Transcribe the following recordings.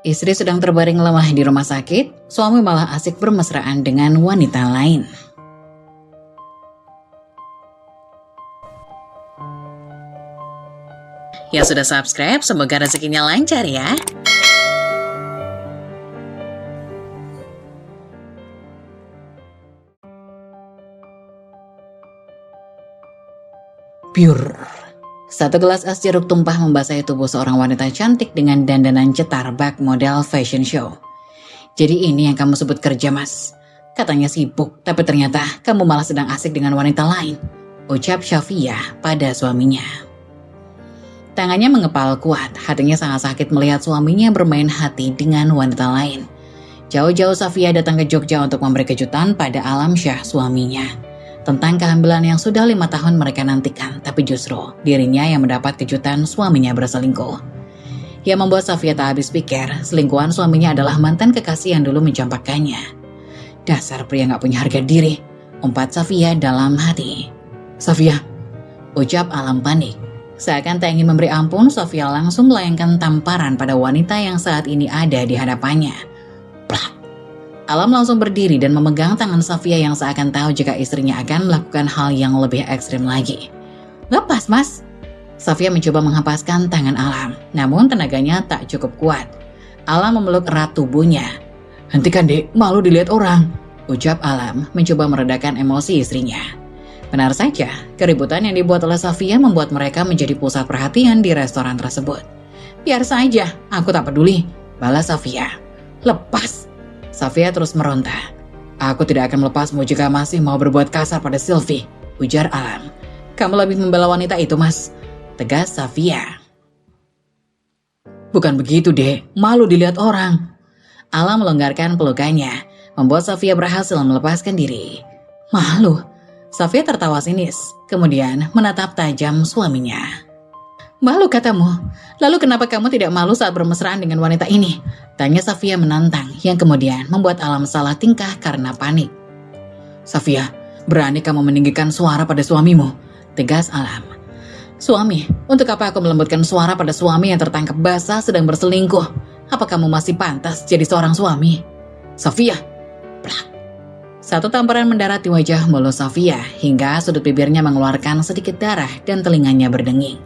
Istri sedang terbaring lemah di rumah sakit, suami malah asik bermesraan dengan wanita lain. Yang sudah subscribe, semoga rezekinya lancar ya. Pure. Satu gelas es jeruk tumpah membasahi tubuh seorang wanita cantik dengan dandanan cetar bak model fashion show. Jadi ini yang kamu sebut kerja, Mas? Katanya sibuk, tapi ternyata kamu malah sedang asik dengan wanita lain, ucap Syafiah pada suaminya. Tangannya mengepal kuat, hatinya sangat sakit melihat suaminya bermain hati dengan wanita lain. Jauh-jauh Syafiah datang ke Jogja untuk memberi kejutan pada Alamsyah suaminya tentang kehamilan yang sudah 5 tahun mereka nantikan, tapi justru dirinya yang mendapat kejutan suaminya berselingkuh. Yang membuat Syafiah tak habis pikir, selingkuhan suaminya adalah mantan kekasih yang dulu mencampakkannya. Dasar pria gak punya harga diri, umpat Syafiah dalam hati. Syafiah, ucap Alam panik. Seakan tak ingin memberi ampun, Syafiah langsung melayangkan tamparan pada wanita yang saat ini ada di hadapannya. Plak. Alam langsung berdiri dan memegang tangan Syafiah yang seakan tahu jika istrinya akan melakukan hal yang lebih ekstrim lagi. Lepas, Mas. Syafiah mencoba menghempaskan tangan Alam, namun tenaganya tak cukup kuat. Alam memeluk erat tubuhnya. Hentikan, Dek, malu dilihat orang, ucap Alam mencoba meredakan emosi istrinya. Benar saja, keributan yang dibuat oleh Syafiah membuat mereka menjadi pusat perhatian di restoran tersebut. Biar saja, aku tak peduli, balas Syafiah. Lepas. Syafiah terus meronta. Aku tidak akan melepasmu jika masih mau berbuat kasar pada Sylvie, ujar Alam. Kamu lebih membela wanita itu, Mas, tegas Syafiah. Bukan begitu, Dek, malu dilihat orang. Alam melonggarkan pelukannya, membuat Syafiah berhasil melepaskan diri. Malu? Syafiah tertawa sinis, kemudian menatap tajam suaminya. Malu katamu? Lalu kenapa kamu tidak malu saat bermesraan dengan wanita ini? Tanya Syafiah menantang, yang kemudian membuat Alam salah tingkah karena panik. Syafiah, berani kamu meninggikan suara pada suamimu, tegas Alam. Suami, untuk apa aku melembutkan suara pada suami yang tertangkap basah sedang berselingkuh? Apa kamu masih pantas jadi seorang suami? Syafiah, plak. Satu tamparan mendarat di wajah mulut Syafiah hingga sudut bibirnya mengeluarkan sedikit darah dan telinganya berdenging.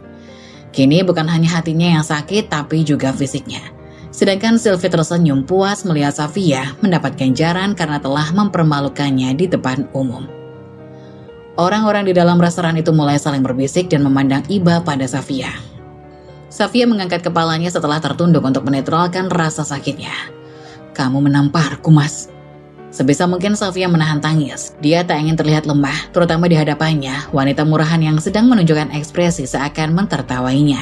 Kini bukan hanya hatinya yang sakit tapi juga fisiknya. Sedangkan Sylvie tersenyum puas melihat Syafiah mendapat ganjaran karena telah mempermalukannya di depan umum. Orang-orang di dalam restoran itu mulai saling berbisik dan memandang iba pada Syafiah. Syafiah mengangkat kepalanya setelah tertunduk untuk menetralkan rasa sakitnya. Kamu menamparku, Mas. Sebisa mungkin Syafiah menahan tangis. Dia tak ingin terlihat lemah, terutama di hadapannya wanita murahan yang sedang menunjukkan ekspresi seakan mentertawainya.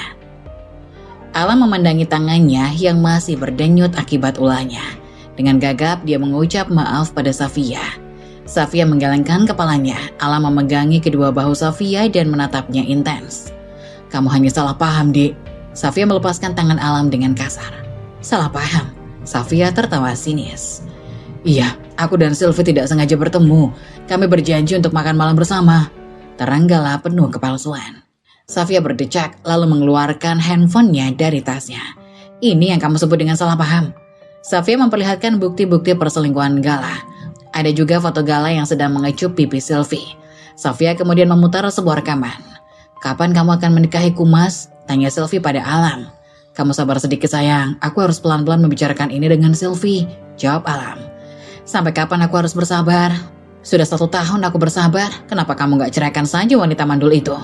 Alam memandangi tangannya yang masih berdenyut akibat ulahnya. Dengan gagap dia mengucap maaf pada Syafiah. Syafiah menggelengkan kepalanya. Alam memegangi kedua bahu Syafiah dan menatapnya intens. Kamu hanya salah paham, Dik. Syafiah melepaskan tangan Alam dengan kasar. Salah paham? Syafiah tertawa sinis. Iya, aku dan Sylvie tidak sengaja bertemu. Kami berjanji untuk makan malam bersama. Teranggalah penuh kepalsuan. Syafiah berdecak lalu mengeluarkan handphonenya dari tasnya. Ini yang kamu sebut dengan salah paham? Syafiah memperlihatkan bukti-bukti perselingkuhan Gala. Ada juga foto Gala yang sedang mengecup pipi Sylvie. Syafiah kemudian memutar sebuah rekaman. Kapan kamu akan menikahiku, Mas? Tanya Sylvie pada Alam. Kamu sabar sedikit sayang, aku harus pelan-pelan membicarakan ini dengan Sylvie, jawab Alam. Sampai kapan aku harus bersabar? Sudah 1 tahun aku bersabar, kenapa kamu gak ceraikan saja wanita mandul itu?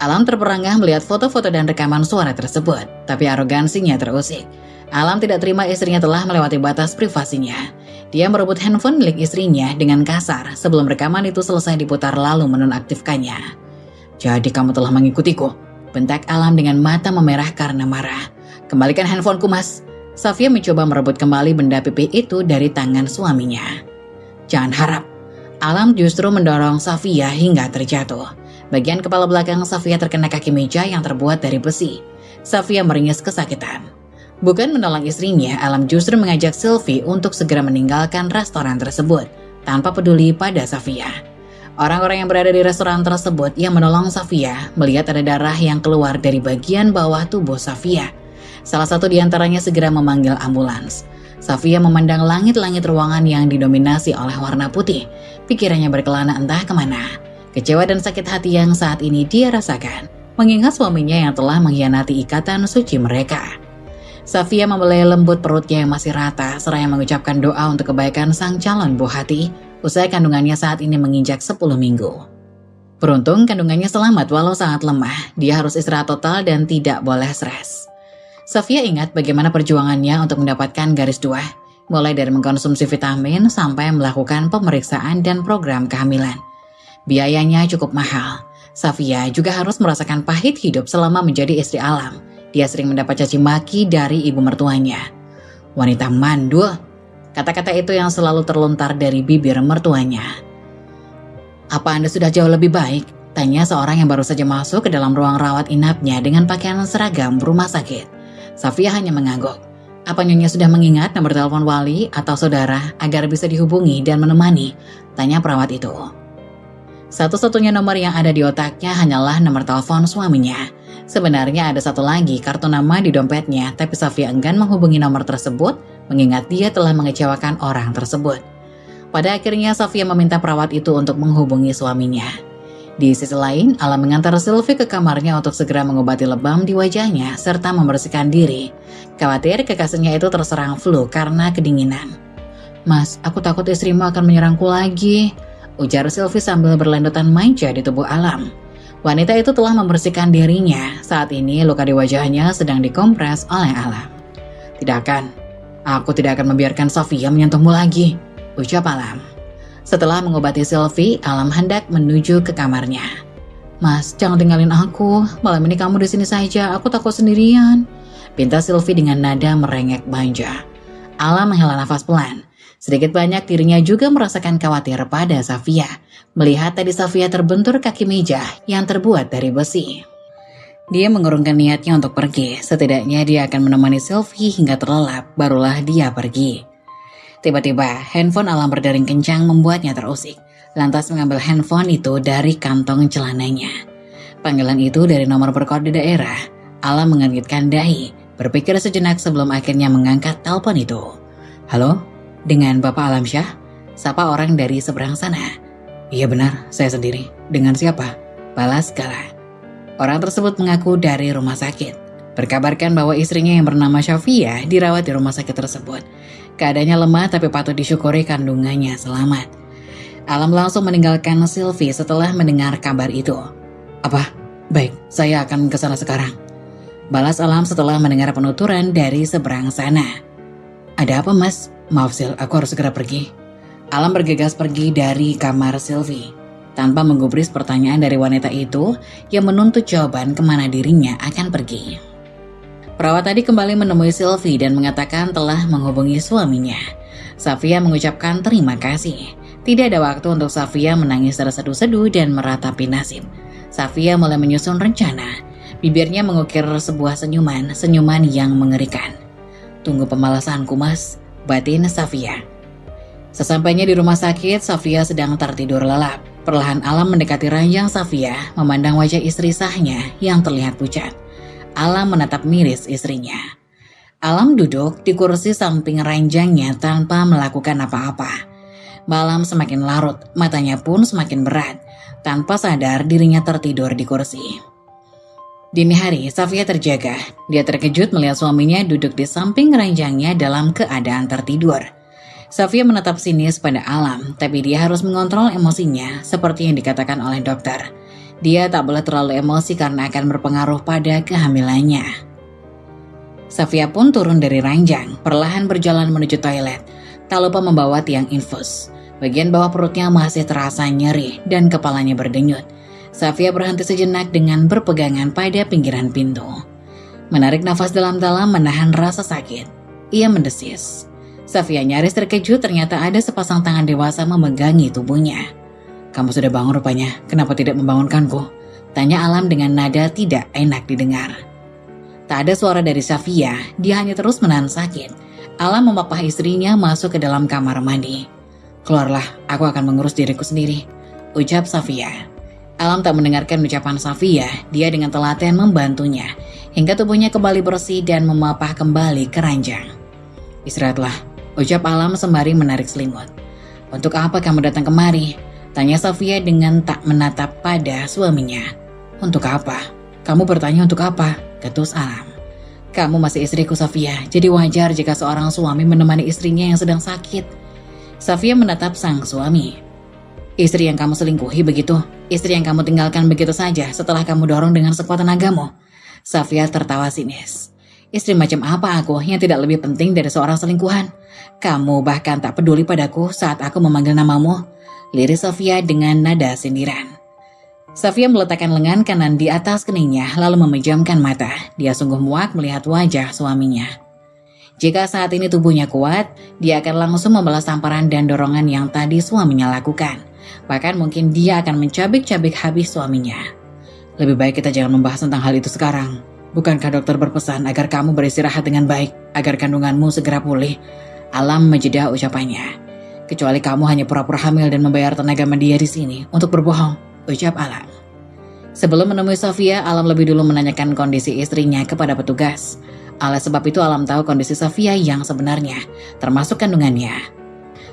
Alam terperangah melihat foto-foto dan rekaman suara tersebut, tapi arogansinya terusik. Alam tidak terima istrinya telah melewati batas privasinya. Dia merebut handphone milik istrinya dengan kasar sebelum rekaman itu selesai diputar lalu menonaktifkannya. Jadi kamu telah mengikutiku, bentak Alam dengan mata memerah karena marah. Kembalikan handphoneku, Mas. Syafiah mencoba merebut kembali benda pipi itu dari tangan suaminya. Jangan harap. Alam justru mendorong Syafiah hingga terjatuh. Bagian kepala belakang Syafiah terkena kaki meja yang terbuat dari besi. Syafiah meringis kesakitan. Bukan menolong istrinya, Alam justru mengajak Sylvie untuk segera meninggalkan restoran tersebut tanpa peduli pada Syafiah. Orang-orang yang berada di restoran tersebut yang menolong Syafiah melihat ada darah yang keluar dari bagian bawah tubuh Syafiah. Salah satu di antaranya segera memanggil ambulans. Safia memandang langit-langit ruangan yang didominasi oleh warna putih. Pikirannya berkelana entah kemana. Kecewa dan sakit hati yang saat ini dia rasakan, mengingat suaminya yang telah mengkhianati ikatan suci mereka. Safia membelai lembut perutnya yang masih rata, seraya mengucapkan doa untuk kebaikan sang calon buah hati, usai kandungannya saat ini menginjak 10 minggu. Beruntung kandungannya selamat walau sangat lemah, dia harus istirahat total dan tidak boleh stres. Safia ingat bagaimana perjuangannya untuk mendapatkan garis 2, mulai dari mengkonsumsi vitamin sampai melakukan pemeriksaan dan program kehamilan. Biayanya cukup mahal. Safia juga harus merasakan pahit hidup selama menjadi istri Alam. Dia sering mendapat caci maki dari ibu mertuanya. Wanita mandul, kata-kata itu yang selalu terlontar dari bibir mertuanya. Apa Anda sudah jauh lebih baik? Tanya seorang yang baru saja masuk ke dalam ruang rawat inapnya dengan pakaian seragam rumah sakit. Safia hanya mengangguk. Apa Nyonya sudah mengingat nomor telepon wali atau saudara agar bisa dihubungi dan menemani? Tanya perawat itu. Satu-satunya nomor yang ada di otaknya hanyalah nomor telepon suaminya. Sebenarnya ada satu lagi kartu nama di dompetnya, tapi Safia enggan menghubungi nomor tersebut mengingat dia telah mengecewakan orang tersebut. Pada akhirnya Safia meminta perawat itu untuk menghubungi suaminya. Di sisi lain, Alam mengantar Sylvie ke kamarnya untuk segera mengobati lebam di wajahnya serta membersihkan diri. Khawatir kekasihnya itu terserang flu karena kedinginan. "Mas, aku takut istrimu akan menyerangku lagi," ujar Sylvie sambil berlendutan manja di tubuh Alam. Wanita itu telah membersihkan dirinya. Saat ini luka di wajahnya sedang dikompres oleh Alam. "Tidak akan. Aku tidak akan membiarkan Safia menyentuhmu lagi," ucap Alam. Setelah mengobati Sylvie, Alam hendak menuju ke kamarnya. "Mas, jangan tinggalin aku. Malam ini kamu di sini saja. Aku takut sendirian," pinta Sylvie dengan nada merengek manja. Alam menghela nafas pelan. Sedikit banyak dirinya juga merasakan khawatir pada Safia, melihat tadi Safia terbentur kaki meja yang terbuat dari besi. Dia mengurungkan niatnya untuk pergi. Setidaknya dia akan menemani Sylvie hingga terlelap, barulah dia pergi. Tiba-tiba, handphone Alam berdering kencang membuatnya terusik. Lantas mengambil handphone itu dari kantong celananya. Panggilan itu dari nomor berkode daerah. Alam mengergitkan dahi, berpikir sejenak sebelum akhirnya mengangkat telepon itu. "Halo, dengan Bapak Alamsyah?" Sapa orang dari seberang sana. "Iya benar, saya sendiri. Dengan siapa?" balas Gala. Orang tersebut mengaku dari rumah sakit. Berkabarkan bahwa istrinya yang bernama Safia dirawat di rumah sakit tersebut. Keadaannya lemah tapi patut disyukuri kandungannya selamat. Alam langsung meninggalkan Sylvie setelah mendengar kabar itu. "Apa? Baik, saya akan ke sana sekarang," balas Alam setelah mendengar penuturan dari seberang sana. "Ada apa, Mas? Maaf Sil, aku harus segera pergi." Alam bergegas pergi dari kamar Sylvie. Tanpa menggubris pertanyaan dari wanita itu yang menuntut jawaban kemana dirinya akan pergi. Perawat tadi kembali menemui Sylvie dan mengatakan telah menghubungi suaminya. Safia mengucapkan terima kasih. Tidak ada waktu untuk Safia menangis terseduh-seduh dan meratapi nasib. Safia mulai menyusun rencana. Bibirnya mengukir sebuah senyuman yang mengerikan. "Tunggu pembalasanku, Mas," batin Safia. Sesampainya di rumah sakit, Safia sedang tertidur lelap. Perlahan Alam mendekati ranjang Safia, memandang wajah istri sahnya yang terlihat pucat. Alam menatap miris istrinya. Alam duduk di kursi samping ranjangnya tanpa melakukan apa-apa. Malam semakin larut, matanya pun semakin berat. Tanpa sadar dirinya tertidur di kursi. Dini hari, Safia terjaga. Dia terkejut melihat suaminya duduk di samping ranjangnya dalam keadaan tertidur. Safia menatap sinis pada Alam, tapi dia harus mengontrol emosinya seperti yang dikatakan oleh dokter. Dia tak boleh terlalu emosi karena akan berpengaruh pada kehamilannya. Safia pun turun dari ranjang, perlahan berjalan menuju toilet, tak lupa membawa tiang infus. Bagian bawah perutnya masih terasa nyeri dan kepalanya berdenyut. Safia berhenti sejenak dengan berpegangan pada pinggiran pintu. Menarik nafas dalam-dalam menahan rasa sakit. Ia mendesis. Safia nyaris terkejut ternyata ada sepasang tangan dewasa memegangi tubuhnya. "Kamu sudah bangun rupanya, kenapa tidak membangunkanku?" tanya Alam dengan nada tidak enak didengar. Tak ada suara dari Safia, dia hanya terus menahan sakit. Alam memapah istrinya masuk ke dalam kamar mandi. "Keluarlah, aku akan mengurus diriku sendiri," ucap Safia. Alam tak mendengarkan ucapan Safia, dia dengan telaten membantunya. hingga tubuhnya kembali bersih dan memapah kembali ke ranjang. "Istirahatlah," ucap Alam sembari menarik selimut. "Untuk apa kamu datang kemari?" tanya Sofia dengan tak menatap pada suaminya. "Untuk apa? Kamu bertanya untuk apa?" ketus Alam. "Kamu masih istriku, Sofia, jadi wajar jika seorang suami menemani istrinya yang sedang sakit." Sofia menatap sang suami. "Istri yang kamu selingkuhi begitu? Istri yang kamu tinggalkan begitu saja setelah kamu dorong dengan sekuat tenagamu?" Sofia tertawa sinis. "Istri macam apa aku yang tidak lebih penting dari seorang selingkuhan? Kamu bahkan tak peduli padaku saat aku memanggil namamu," liris Sofia dengan nada sindiran. Sofia meletakkan lengan kanan di atas keningnya lalu memejamkan mata. Dia sungguh muak melihat wajah suaminya. Jika saat ini tubuhnya kuat, dia akan langsung membalas tamparan dan dorongan yang tadi suaminya lakukan. Bahkan mungkin dia akan mencabik-cabik habis suaminya. "Lebih baik kita jangan membahas tentang hal itu sekarang. Bukankah dokter berpesan agar kamu beristirahat dengan baik, agar kandunganmu segera pulih?" Alam menjeda ucapannya. "Kecuali kamu hanya pura-pura hamil dan membayar tenaga media di sini untuk berbohong," ucap Alam. Sebelum menemui Sofia, Alam lebih dulu menanyakan kondisi istrinya kepada petugas. Oleh sebab itu Alam tahu kondisi Sofia yang sebenarnya, termasuk kandungannya.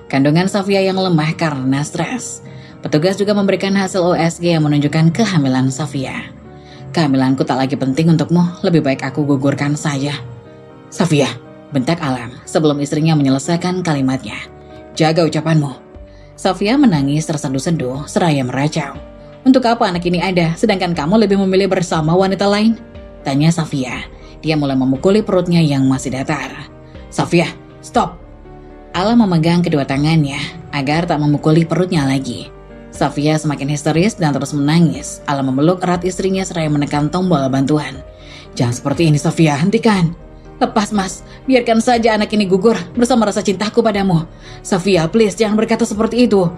Kandungan Sofia yang lemah karena stres. Petugas juga memberikan hasil USG yang menunjukkan kehamilan Sofia. "Kehamilanku tak lagi penting untukmu, lebih baik aku gugurkan saja." "Sofia," bentak Alam sebelum istrinya menyelesaikan kalimatnya. "Jaga ucapanmu." Sofia menangis tersendu-sendu seraya meracau. "Untuk apa anak ini ada, sedangkan kamu lebih memilih bersama wanita lain?" tanya Sofia. Dia mulai memukuli perutnya yang masih datar. "Sofia, stop!" Alam memegang kedua tangannya agar tak memukuli perutnya lagi. Sofia semakin histeris dan terus menangis. Alam memeluk erat istrinya seraya menekan tombol bantuan. "Jangan seperti ini, Sofia, hentikan." "Lepas, Mas, biarkan saja anak ini gugur bersama rasa cintaku padamu." "Sofia, please jangan berkata seperti itu."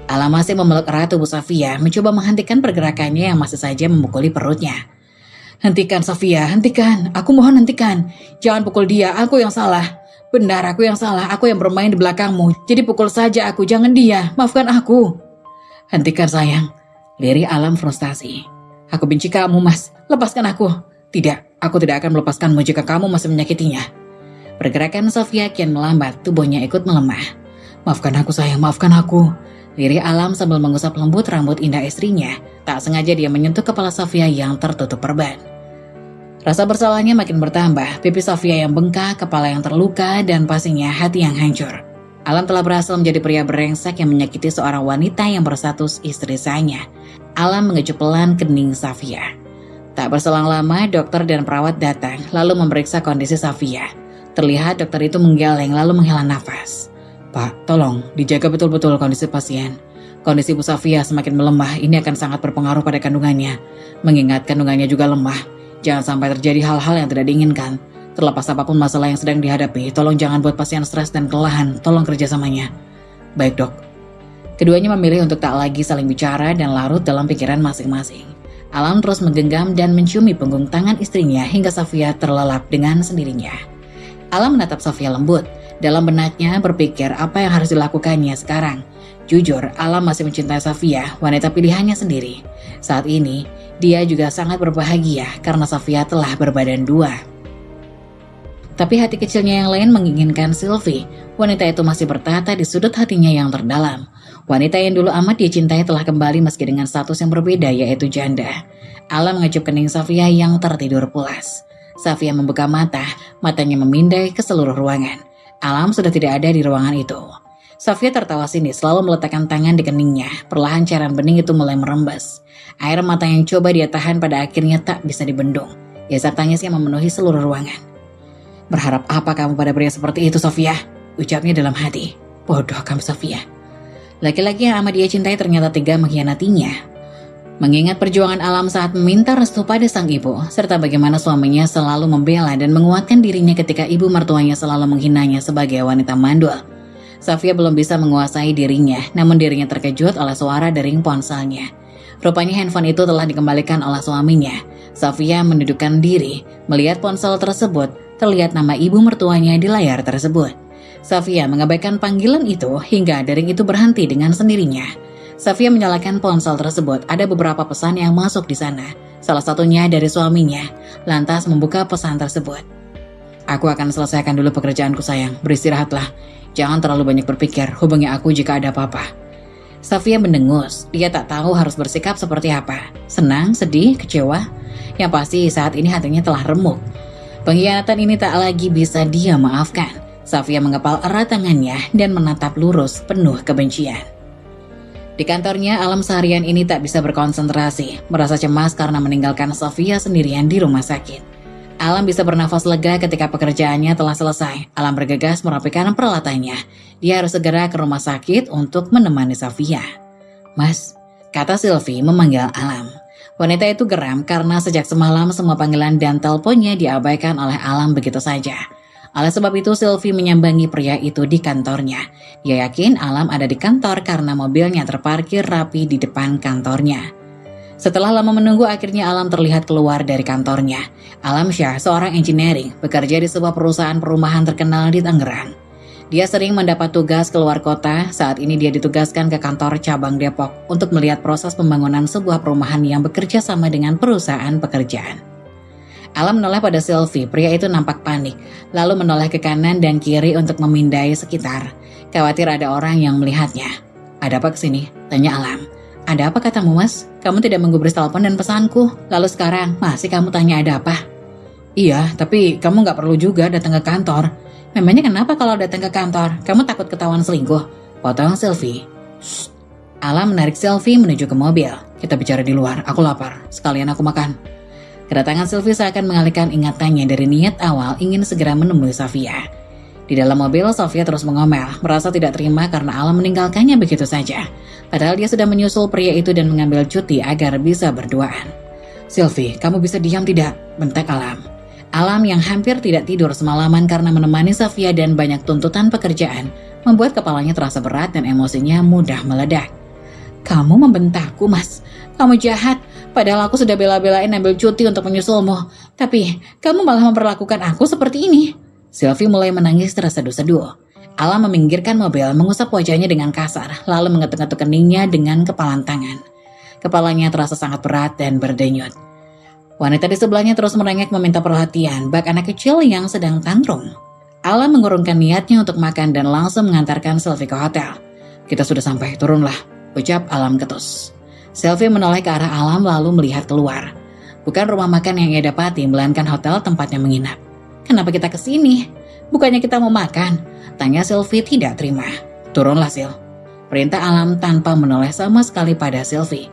Alam masih memeluk erat tubuh Sofia, mencoba menghentikan pergerakannya yang masih saja memukuli perutnya. "Hentikan, Sofia, hentikan. Aku mohon hentikan. Jangan pukul dia, aku yang salah. Benar, aku yang salah, aku yang bermain di belakangmu. Jadi pukul saja aku, jangan dia. Maafkan aku." "Hentikan, sayang," lirik Alam frustasi. "Aku benci kamu, Mas. Lepaskan aku." "Tidak, aku tidak akan melepaskanmu jika kamu masih menyakitinya." Pergerakan Sofia kian melambat, tubuhnya ikut melemah. "Maafkan aku, sayang, maafkan aku," lirik Alam sambil mengusap lembut rambut indah istrinya. Tak sengaja dia menyentuh kepala Sofia yang tertutup perban. Rasa bersalahnya makin bertambah, pipi Sofia yang bengkak, kepala yang terluka, dan pastinya hati yang hancur. Alam telah berhasil menjadi pria brengsek yang menyakiti seorang wanita yang berstatus istri sahnya. Alam mengecup pelan kening Sofia. Tak berselang lama, dokter dan perawat datang lalu memeriksa kondisi Sofia. Terlihat dokter itu menggeleng lalu menghela nafas. "Pak, tolong dijaga betul-betul kondisi pasien. Kondisi Bu Sofia semakin melemah, ini akan sangat berpengaruh pada kandungannya. Mengingat kandungannya juga lemah. Jangan sampai terjadi hal-hal yang tidak diinginkan. Terlepas apapun masalah yang sedang dihadapi, tolong jangan buat pasien stres dan kelelahan, tolong kerjasamanya." "Baik, Dok." Keduanya memilih untuk tak lagi saling bicara dan larut dalam pikiran masing-masing. Alam terus menggenggam dan menciumi punggung tangan istrinya hingga Sofia terlelap dengan sendirinya. Alam menatap Sofia lembut. Dalam benaknya berpikir apa yang harus dilakukannya sekarang. Jujur, Alam masih mencintai Sofia, wanita pilihannya sendiri. Saat ini, dia juga sangat berbahagia karena Sofia telah berbadan dua. Tapi hati kecilnya yang lain menginginkan Sylvie. Wanita itu masih bertata di sudut hatinya yang terdalam. Wanita yang dulu amat dia cintai telah kembali meski dengan status yang berbeda, yaitu janda. Alam mengecup kening Sofia yang tertidur pulas. Sofia membuka mata, matanya memindai ke seluruh ruangan. Alam sudah tidak ada di ruangan itu. Sofia tertawa sinis lalu meletakkan tangan di keningnya. Perlahan cairan bening itu mulai merembes. Air mata yang coba dia tahan pada akhirnya tak bisa dibendung. Isak tangisnya memenuhi seluruh ruangan. "Berharap apa kamu pada pria seperti itu, Sofia?" ucapnya dalam hati. "Bodoh kamu, Sofia." Laki-laki yang amat dia cintai ternyata tega mengkhianatinya. Mengingat perjuangan Alam saat meminta restu pada sang ibu, serta bagaimana suaminya selalu membela dan menguatkan dirinya ketika ibu mertuanya selalu menghinanya sebagai wanita mandul, Sofia belum bisa menguasai dirinya, namun dirinya terkejut oleh suara dering ponselnya. Rupanya handphone itu telah dikembalikan oleh suaminya. Sofia mendudukkan diri, melihat ponsel tersebut, terlihat nama ibu mertuanya di layar tersebut. Sofia mengabaikan panggilan itu hingga dering itu berhenti dengan sendirinya. Sofia menyalakan ponsel tersebut, ada beberapa pesan yang masuk di sana. salah satunya dari suaminya, lantas membuka pesan tersebut. Aku akan selesaikan dulu pekerjaanku sayang, beristirahatlah. Jangan terlalu banyak berpikir, hubungi aku jika ada apa-apa. Safia mendengus, dia tak tahu harus bersikap seperti apa. Senang, sedih, kecewa. Yang pasti saat ini hatinya telah remuk. Pengkhianatan ini tak lagi bisa dia maafkan. Safia mengepal erat tangannya dan menatap lurus penuh kebencian. Di kantornya, Alam seharian ini tak bisa berkonsentrasi, merasa cemas karena meninggalkan Safia sendirian di rumah sakit. Alam bisa bernafas lega ketika pekerjaannya telah selesai. Alam bergegas merapikan peralatannya. Dia harus segera ke rumah sakit untuk menemani Safia. Mas, kata Sylvie memanggil Alam. Wanita itu geram karena sejak semalam semua panggilan dan teleponnya diabaikan oleh Alam begitu saja. Oleh sebab itu Sylvie menyambangi pria itu di kantornya. Dia yakin Alam ada di kantor karena mobilnya terparkir rapi di depan kantornya. Setelah lama menunggu, akhirnya Alam terlihat keluar dari kantornya. Alam Syah, seorang engineering, bekerja di sebuah perusahaan perumahan terkenal di Tangerang. Dia sering mendapat tugas keluar kota. Saat ini dia ditugaskan ke kantor cabang Depok untuk melihat proses pembangunan sebuah perumahan yang bekerja sama dengan perusahaan pekerjaan. Alam menoleh pada Sylvie, pria itu nampak panik, lalu menoleh ke kanan dan kiri untuk memindai sekitar. Khawatir ada orang yang melihatnya. Ada apa kesini? Tanya Alam. Ada apa katamu mas? Kamu tidak menggubris telepon dan pesanku. Lalu sekarang, masih kamu tanya ada apa? Iya, tapi kamu gak perlu juga datang ke kantor. Memangnya kenapa kalau datang ke kantor? Kamu takut ketahuan selingkuh? Potong Sylvie. Shh. Alam menarik Sylvie menuju ke mobil. Kita bicara di luar, aku lapar. Sekalian aku makan. Kedatangan Sylvie seakan mengalihkan ingatannya dari niat awal ingin segera menemui Safia. Di dalam mobil, Safia terus mengomel, merasa tidak terima karena Alam meninggalkannya begitu saja. Padahal dia sudah menyusul pria itu dan mengambil cuti agar bisa berduaan. Sylvie, kamu bisa diam tidak? Bentak Alam. Alam yang hampir tidak tidur semalaman karena menemani Safia dan banyak tuntutan pekerjaan, membuat kepalanya terasa berat dan emosinya mudah meledak. Kamu membentakku, mas. Kamu jahat. Padahal aku sudah bela-belain ambil cuti untuk menyusulmu. Tapi, kamu malah memperlakukan aku seperti ini. Sylvie mulai menangis terseduh-seduh. Alam meminggirkan mobil, mengusap wajahnya dengan kasar, lalu mengetuk-ngetuk keningnya dengan kepalan tangan. Kepalanya terasa sangat berat dan berdenyut. Wanita di sebelahnya terus merengek meminta perhatian, bak anak kecil yang sedang tantrum. Alam mengurungkan niatnya untuk makan dan langsung mengantarkan Sylvie ke hotel. Kita sudah sampai, turunlah, ucap Alam ketus. Sylvie menoleh ke arah Alam lalu melihat keluar. Bukan rumah makan yang ia dapati, melainkan hotel tempatnya menginap. Kenapa kita kesini? Bukannya kita mau makan? Tanya Sylvie tidak terima. Turunlah Sil. Perintah Alam tanpa menoleh sama sekali pada Sylvie.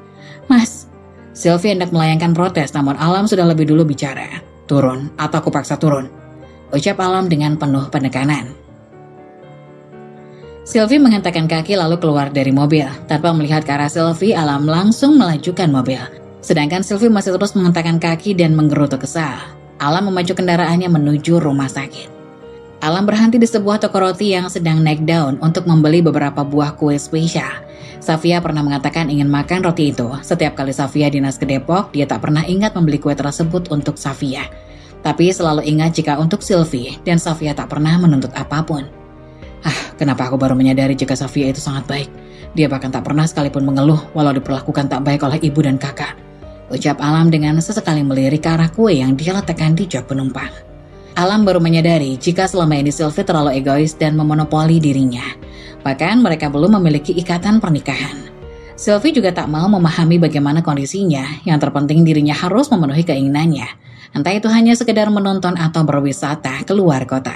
Mas, Sylvie hendak melayangkan protes namun Alam sudah lebih dulu bicara. Turun atau aku paksa turun, ucap Alam dengan penuh penekanan. Sylvie menghentakkan kaki lalu keluar dari mobil. Tanpa melihat ke arah Sylvie, Alam langsung melajukan mobil. Sedangkan Sylvie masih terus menghentakkan kaki dan menggerutu kesal. Alam memacu kendaraannya menuju rumah sakit. Alam berhenti di sebuah toko roti yang sedang naik daun untuk membeli beberapa buah kue spesial. Safia pernah mengatakan ingin makan roti itu. Setiap kali Safia dinas ke Depok, dia tak pernah ingat membeli kue tersebut untuk Safia. Tapi selalu ingat jika untuk Sylvie, dan Safia tak pernah menuntut apapun. Kenapa aku baru menyadari jika Safia itu sangat baik. Dia bahkan tak pernah sekalipun mengeluh walau diperlakukan tak baik oleh ibu dan kakak. Ucap Alam dengan sesekali melirik ke arah kue yang dia letakkan di jok penumpang. Alam baru menyadari jika selama ini Sylvie terlalu egois dan memonopoli dirinya. Bahkan mereka belum memiliki ikatan pernikahan. Sylvie juga tak mau memahami bagaimana kondisinya, yang terpenting dirinya harus memenuhi keinginannya. Entah itu hanya sekedar menonton atau berwisata keluar kota.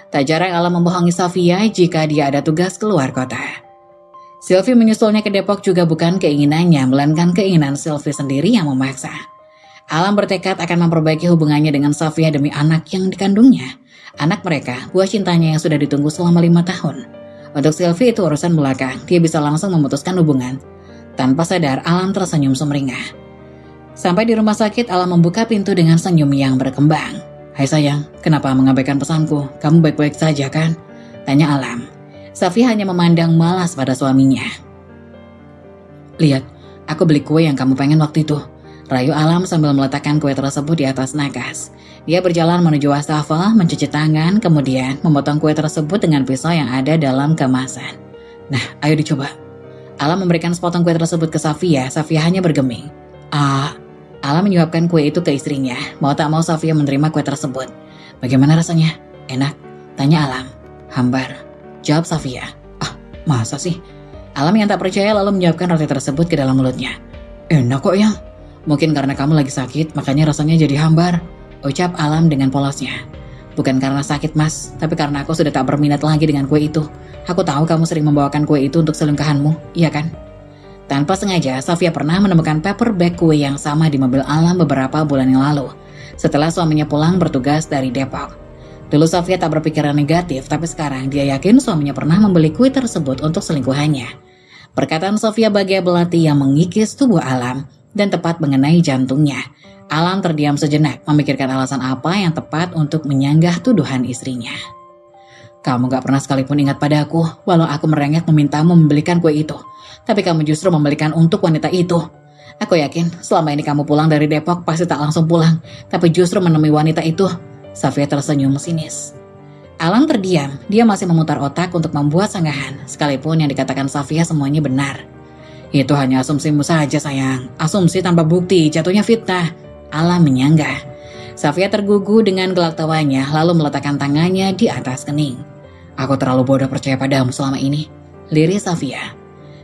Tak jarang Alam membohongi Safia jika dia ada tugas keluar kota. Sylvie menyusulnya ke Depok juga bukan keinginannya, melainkan keinginan Sylvie sendiri yang memaksa. Alam bertekad akan memperbaiki hubungannya dengan Safia demi anak yang dikandungnya. Anak mereka, buah cintanya yang sudah ditunggu selama 5 tahun. Untuk Sylvie itu urusan belakang, dia bisa langsung memutuskan hubungan. Tanpa sadar, Alam tersenyum sumringah. Sampai di rumah sakit, Alam membuka pintu dengan senyum yang berkembang. Hai sayang, kenapa mengabaikan pesanku? Kamu baik-baik saja kan? Tanya Alam. Safia hanya memandang malas pada suaminya. Lihat, aku beli kue yang kamu pengen waktu itu. Rayu Alam sambil meletakkan kue tersebut di atas nakas. Dia berjalan menuju wastafel, mencuci tangan, kemudian memotong kue tersebut dengan pisau yang ada dalam kemasan. Nah, ayo dicoba. Alam memberikan sepotong kue tersebut ke Safia. Safia hanya bergeming. Alam menyuapkan kue itu ke istrinya. Mau tak mau Safia menerima kue tersebut. Bagaimana rasanya? Enak? Tanya Alam. Hambar, jawab Safia. Ah, masa sih? Alam yang tak percaya lalu menyuapkan roti tersebut ke dalam mulutnya. Enak kok yang. Mungkin karena kamu lagi sakit, makanya rasanya jadi hambar, ucap Alam dengan polosnya. Bukan karena sakit mas, tapi karena aku sudah tak berminat lagi dengan kue itu. Aku tahu kamu sering membawakan kue itu untuk selingkuhanmu, iya kan? Tanpa sengaja, Safia pernah menemukan paper bag kue yang sama di mobil Alam beberapa bulan yang lalu, setelah suaminya pulang bertugas dari Depok. Dulu Safia tak berpikiran negatif, tapi sekarang dia yakin suaminya pernah membeli kue tersebut untuk selingkuhannya. Perkataan Safia bagai belati yang mengikis tubuh Alam dan tepat mengenai jantungnya. Alam terdiam sejenak, memikirkan alasan apa yang tepat untuk menyanggah tuduhan istrinya. Kamu gak pernah sekalipun ingat padaku, walau aku merengek memintamu membelikan kue itu. Tapi kamu justru membelikan untuk wanita itu. Aku yakin selama ini kamu pulang dari Depok pasti tak langsung pulang, tapi justru menemui wanita itu. Safia tersenyum sinis. Alam terdiam, dia masih memutar otak untuk membuat sanggahan, sekalipun yang dikatakan Safia semuanya benar. Itu hanya asumsimu saja sayang, asumsi tanpa bukti, jatuhnya fitnah. Alam menyanggah. Safia tergugu dengan gelak tawanya, lalu meletakkan tangannya di atas kening. Aku terlalu bodoh percaya padamu selama ini, liris Safia.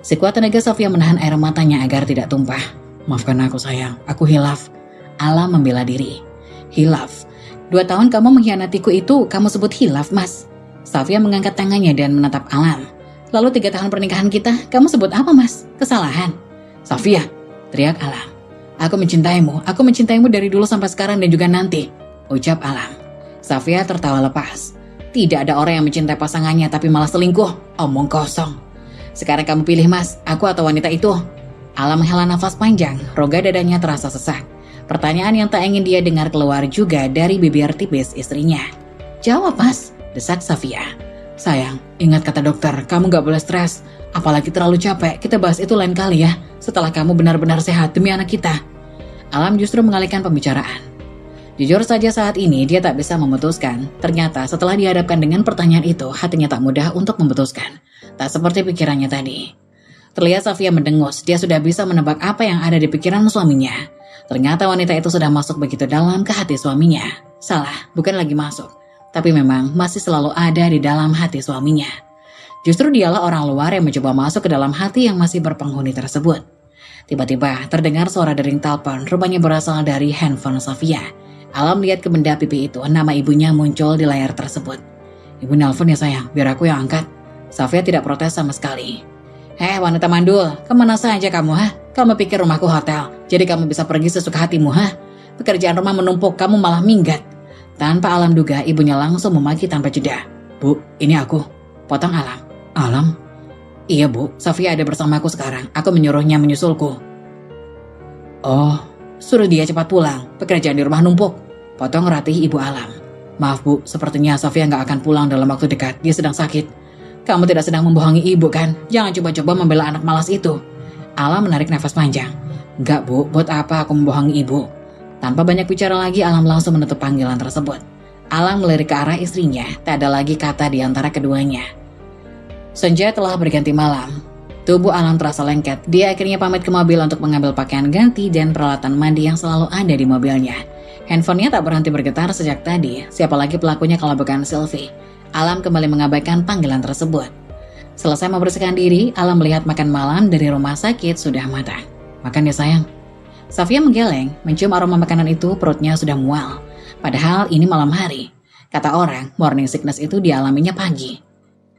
Sekuat tenaga Safia menahan air matanya agar tidak tumpah. Maafkan aku sayang, aku hilaf. Alam membela diri. Hilaf? 2 tahun kamu mengkhianatiku itu kamu sebut hilaf mas? Safia mengangkat tangannya dan menatap Alam. Lalu 3 tahun pernikahan kita, kamu sebut apa mas? Kesalahan? Safia, teriak Alam. Aku mencintaimu dari dulu sampai sekarang dan juga nanti, ucap Alam. Safia tertawa lepas. Tidak ada orang yang mencintai pasangannya tapi malah selingkuh, omong kosong. Sekarang kamu pilih mas, aku atau wanita itu? Alam menghela nafas panjang, rongga dadanya terasa sesak. Pertanyaan yang tak ingin dia dengar keluar juga dari bibir tipis istrinya. Jawab mas, desak Safia. Sayang, ingat kata dokter, kamu gak boleh stres. Apalagi terlalu capek, kita bahas itu lain kali ya. Setelah kamu benar-benar sehat demi anak kita. Alam justru mengalihkan pembicaraan. Jujur saja saat ini dia tak bisa memutuskan. Ternyata setelah dihadapkan dengan pertanyaan itu, hatinya tak mudah untuk memutuskan. Tak seperti pikirannya tadi. Terlihat Safia mendengus, dia sudah bisa menebak apa yang ada di pikiran suaminya. Ternyata wanita itu sudah masuk begitu dalam ke hati suaminya. Salah, bukan lagi masuk. Tapi memang masih selalu ada di dalam hati suaminya. Justru dialah orang luar yang mencoba masuk ke dalam hati yang masih berpenghuni tersebut. Tiba-tiba terdengar suara dering telepon, rupanya berasal dari handphone Safia. Alam lihat ke benda pipi itu, nama ibunya muncul di layar tersebut. Ibu nelpon ya sayang, biar aku yang angkat. Safia tidak protes sama sekali. Hei wanita mandul, kemana saja kamu ha? Kamu pikir rumahku hotel, jadi kamu bisa pergi sesuka hatimu ha? Pekerjaan rumah menumpuk, kamu malah minggat. Tanpa Alam duga, ibunya langsung memaki tanpa jeda. Bu, ini aku. Potong Alam. Alam? Iya bu, Safia ada bersamaku sekarang. Aku menyuruhnya menyusulku. Oh, suruh dia cepat pulang. Pekerjaan di rumah numpuk. Potong Ratih ibu Alam. Maaf bu, sepertinya Safia nggak akan pulang dalam waktu dekat. Dia sedang sakit. Kamu tidak sedang membohongi ibu kan? Jangan coba-coba membela anak malas itu. Alam menarik nafas panjang. Enggak bu, buat apa aku membohongi ibu? Tanpa banyak bicara lagi, Alam langsung menutup panggilan tersebut. Alam melirik ke arah istrinya. Tak ada lagi kata di antara keduanya. Senja telah berganti malam. Tubuh Alam terasa lengket. Dia akhirnya pamit ke mobil untuk mengambil pakaian ganti dan peralatan mandi yang selalu ada di mobilnya. Handphonenya tak berhenti bergetar sejak tadi. Siapa lagi pelakunya kalau bukan Sylvie? Alam kembali mengabaikan panggilan tersebut. Selesai membersihkan diri, Alam melihat makan malam dari rumah sakit sudah matang. Makan ya sayang. Safia menggeleng, mencium aroma makanan itu, perutnya sudah mual. Padahal ini malam hari. Kata orang, morning sickness itu dialaminya pagi.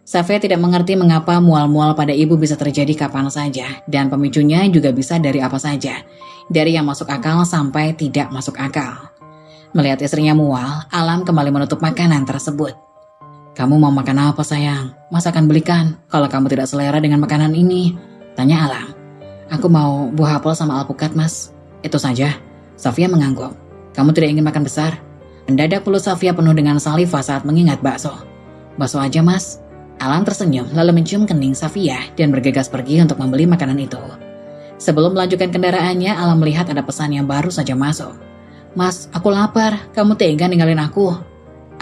Safia tidak mengerti mengapa mual-mual pada ibu bisa terjadi kapan saja, dan pemicunya juga bisa dari apa saja. Dari yang masuk akal sampai tidak masuk akal. Melihat istrinya mual, Alam kembali menutup makanan tersebut. Kamu mau makan apa sayang? Mas akan belikan kalau kamu tidak selera dengan makanan ini. Tanya Alam. Aku mau buah apel sama alpukat mas. Itu saja. Safia mengangguk. Kamu tidak ingin makan besar? Mendadak mulut Safia penuh dengan saliva saat mengingat bakso. Bakso aja mas. Alam tersenyum lalu mencium kening Safia dan bergegas pergi untuk membeli makanan itu. Sebelum melanjutkan kendaraannya, Alam melihat ada pesan yang baru saja masuk. Mas, aku lapar. Kamu tega ninggalin aku?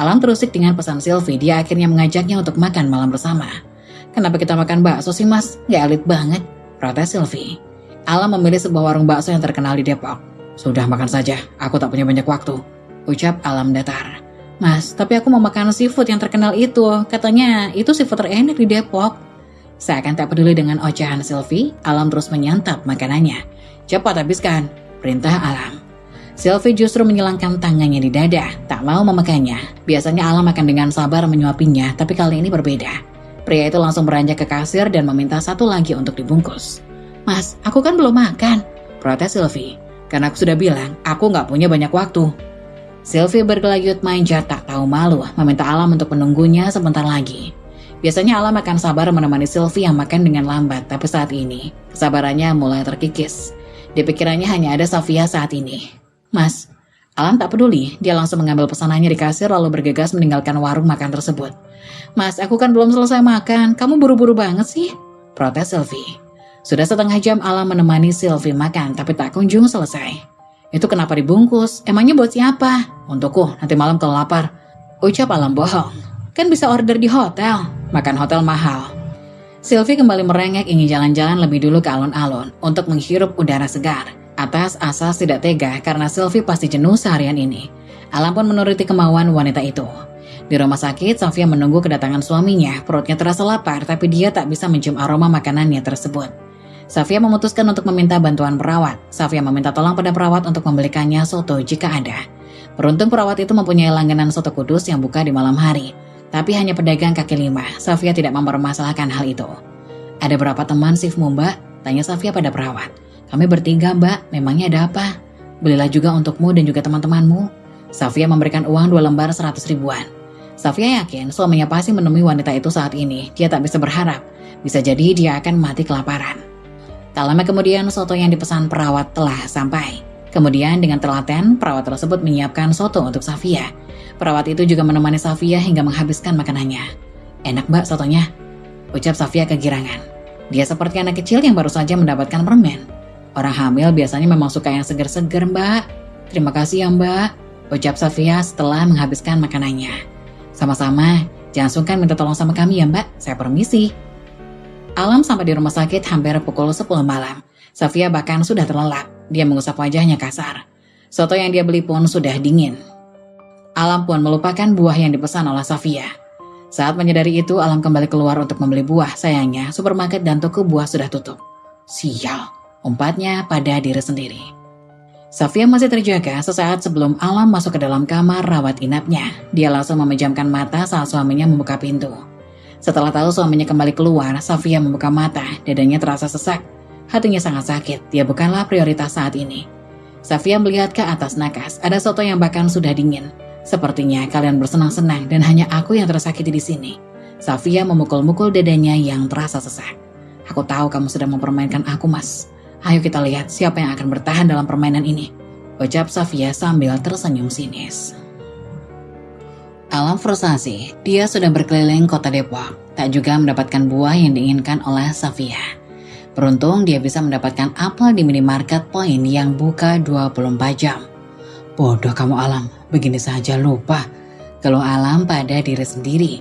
Alam terusik dengan pesan Sylvie, dia akhirnya mengajaknya untuk makan malam bersama. Kenapa kita makan bakso sih mas? Gak elit banget, protes Sylvie. Alam memilih sebuah warung bakso yang terkenal di Depok. Sudah makan saja, aku tak punya banyak waktu, ucap Alam datar. Mas, tapi aku mau makan seafood yang terkenal itu. Katanya itu seafood terenak di Depok. Seakan tak peduli dengan ocehan Sylvie, Alam terus menyantap makanannya. Cepat habiskan, perintah Alam. Sylvie justru menyilangkan tangannya di dada, tak mau memakannya. Biasanya Alam akan dengan sabar menyuapinya, tapi kali ini berbeda. Pria itu langsung beranjak ke kasir dan meminta satu lagi untuk dibungkus. Mas, aku kan belum makan, protes Sylvie. Karena aku sudah bilang, aku nggak punya banyak waktu. Sylvie bergelayut manja tak tahu malu, meminta Alam untuk menunggunya sebentar lagi. Biasanya Alam akan sabar menemani Sylvie yang makan dengan lambat, tapi saat ini, kesabarannya mulai terkikis. Di pikirannya hanya ada Safia saat ini. Mas, Alam tak peduli, dia langsung mengambil pesanannya di kasir lalu bergegas meninggalkan warung makan tersebut. Mas, aku kan belum selesai makan, kamu buru-buru banget sih, protes Sylvie. Sudah setengah jam Alam menemani Sylvie makan, tapi tak kunjung selesai. Itu kenapa dibungkus? Emangnya buat siapa? Untukku, nanti malam kalau lapar. Ucap Alam bohong. Kan bisa order di hotel, makan hotel mahal. Sylvie kembali merengek ingin jalan-jalan lebih dulu ke alun-alun untuk menghirup udara segar. Atas asas tidak tega karena Sylvie pasti jenuh seharian ini. Alam pun menuruti kemauan wanita itu. Di rumah sakit, Safia menunggu kedatangan suaminya. Perutnya terasa lapar, tapi dia tak bisa mencium aroma makanannya tersebut. Safia memutuskan untuk meminta bantuan perawat. Safia meminta tolong pada perawat untuk membelikannya soto jika ada. Beruntung perawat itu mempunyai langganan soto Kudus yang buka di malam hari. Tapi hanya pedagang kaki lima. Safia tidak mempermasalahkan hal itu. Ada berapa teman shiftmu, Mbak? Tanya Safia pada perawat. Kami bertiga, Mbak. Memangnya ada apa? Belilah juga untukmu dan juga teman-temanmu. Safia memberikan uang 2 lembar 100 ribuan. Safia yakin suaminya pasti menemui wanita itu saat ini. Dia tak bisa berharap. Bisa jadi dia akan mati kelaparan. Tak lama kemudian soto yang dipesan perawat telah sampai. Kemudian dengan telaten, perawat tersebut menyiapkan soto untuk Safia. Perawat itu juga menemani Safia hingga menghabiskan makanannya. Enak, Mbak, sotonya, ucap Safia kegirangan. Dia seperti anak kecil yang baru saja mendapatkan permen. Orang hamil biasanya memang suka yang seger-seger, Mbak. Terima kasih ya, Mbak, ucap Safia setelah menghabiskan makanannya. Sama-sama, jangan sungkan minta tolong sama kami ya, Mbak. Saya permisi. Alam sampai di rumah sakit hampir pukul 10 malam. Safia bahkan sudah terlelap. Dia mengusap wajahnya kasar. Soto yang dia beli pun sudah dingin. Alam pun melupakan buah yang dipesan oleh Safia. Saat menyadari itu, Alam kembali keluar untuk membeli buah. Sayangnya, supermarket dan toko buah sudah tutup. Sial, umpatnya pada diri sendiri. Safia masih terjaga sesaat sebelum Alam masuk ke dalam kamar rawat inapnya. Dia langsung memejamkan mata saat suaminya membuka pintu. Setelah tahu suaminya kembali keluar, Safia membuka mata. Dadanya terasa sesak. Hatinya sangat sakit. Dia bukanlah prioritas saat ini. Safia melihat ke atas nakas. Ada soto yang bahkan sudah dingin. Sepertinya kalian bersenang-senang dan hanya aku yang tersakiti di sini. Safia memukul-mukul dadanya yang terasa sesak. Aku tahu kamu sedang mempermainkan aku, Mas. Ayo kita lihat siapa yang akan bertahan dalam permainan ini, ucap Safia sambil tersenyum sinis. Alam frustasi, dia sudah berkeliling kota Depok, tak juga mendapatkan buah yang diinginkan oleh Safia. Beruntung dia bisa mendapatkan apel di minimarket Point yang buka 24 jam. Bodoh kamu Alam, begini saja lupa. Kalau Alam pada diri sendiri.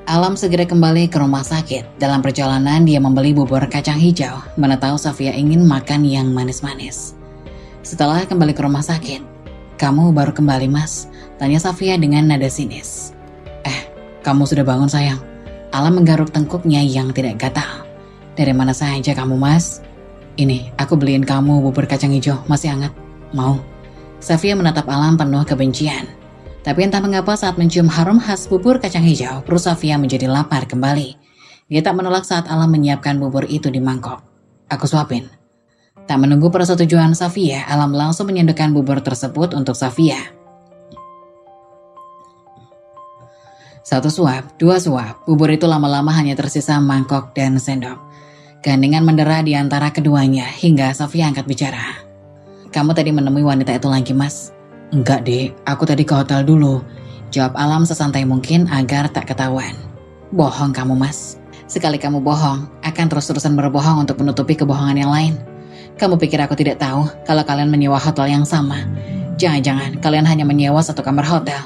Alam segera kembali ke rumah sakit. Dalam perjalanan dia membeli bubur kacang hijau, mana tahu Safia ingin makan yang manis-manis. Setelah kembali ke rumah sakit, kamu baru kembali Mas? Tanya Safia dengan nada sinis. Kamu sudah bangun sayang. Alam menggaruk tengkuknya yang tidak gatal. Dari mana saja kamu Mas? Ini, aku beliin kamu bubur kacang hijau, masih hangat. Mau? Safia menatap Alam penuh kebencian. Tapi entah mengapa saat mencium harum khas bubur kacang hijau, perut Safia menjadi lapar kembali. Dia tak menolak saat Alam menyiapkan bubur itu di mangkok. Aku suapin. Tak menunggu persetujuan Safia, Alam langsung menyendokkan bubur tersebut untuk Safia. 1 suap, 2 suap, bubur itu lama-lama hanya tersisa mangkok dan sendok. Keheningan mendera di antara keduanya hingga Safia angkat bicara. Kamu tadi menemui wanita itu lagi Mas? Enggak dek, aku tadi ke hotel dulu. Jawab Alam sesantai mungkin agar tak ketahuan. Bohong kamu Mas. Sekali kamu bohong, akan terus-terusan berbohong untuk menutupi kebohongan yang lain. Kamu pikir aku tidak tahu kalau kalian menyewa hotel yang sama? Jangan-jangan kalian hanya menyewa 1 kamar hotel.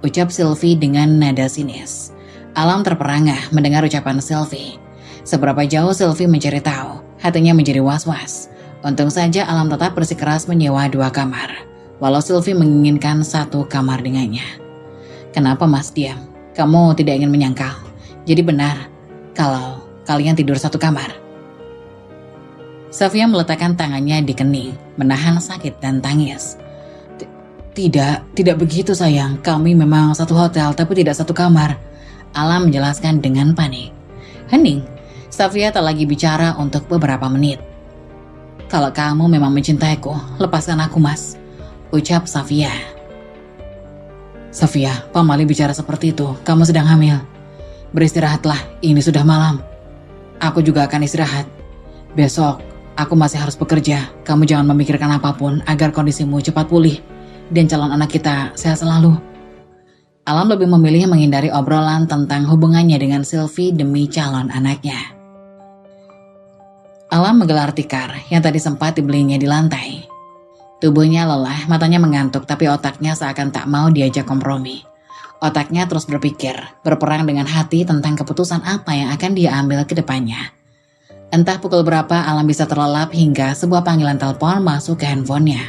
Ucap Sylvie dengan nada sinis. Alam terperangah mendengar ucapan Sylvie. Seberapa jauh Sylvie mencari tahu, hatinya menjadi was-was. Untung saja Alam tetap bersikeras menyewa 2 kamar, walau Sylvie menginginkan 1 kamar dengannya. Kenapa Mas diam? Kamu tidak ingin menyangkal? Jadi benar kalau kalian tidur 1 kamar? Sofia meletakkan tangannya di kening, menahan sakit dan tangis. Tidak begitu sayang, kami memang 1 hotel tapi tidak 1 kamar. Alam menjelaskan dengan panik. Hening, Sofia tak lagi bicara untuk beberapa menit. Kalau kamu memang mencintaiku, lepaskan aku Mas, ucap Sofia. Sofia, Pamali bicara seperti itu, kamu sedang hamil. Beristirahatlah, ini sudah malam. Aku juga akan istirahat. Besok, aku masih harus bekerja, kamu jangan memikirkan apapun agar kondisimu cepat pulih. Dan calon anak kita sehat selalu. Alam lebih memilih menghindari obrolan tentang hubungannya dengan Sylvie demi calon anaknya. Alam menggelar tikar yang tadi sempat dibelinya di lantai. Tubuhnya lelah, matanya mengantuk, tapi otaknya seakan tak mau diajak kompromi. Otaknya terus berpikir, berperang dengan hati tentang keputusan apa yang akan dia ambil ke depannya. Entah pukul berapa Alam bisa terlelap hingga sebuah panggilan telepon masuk ke handphonenya.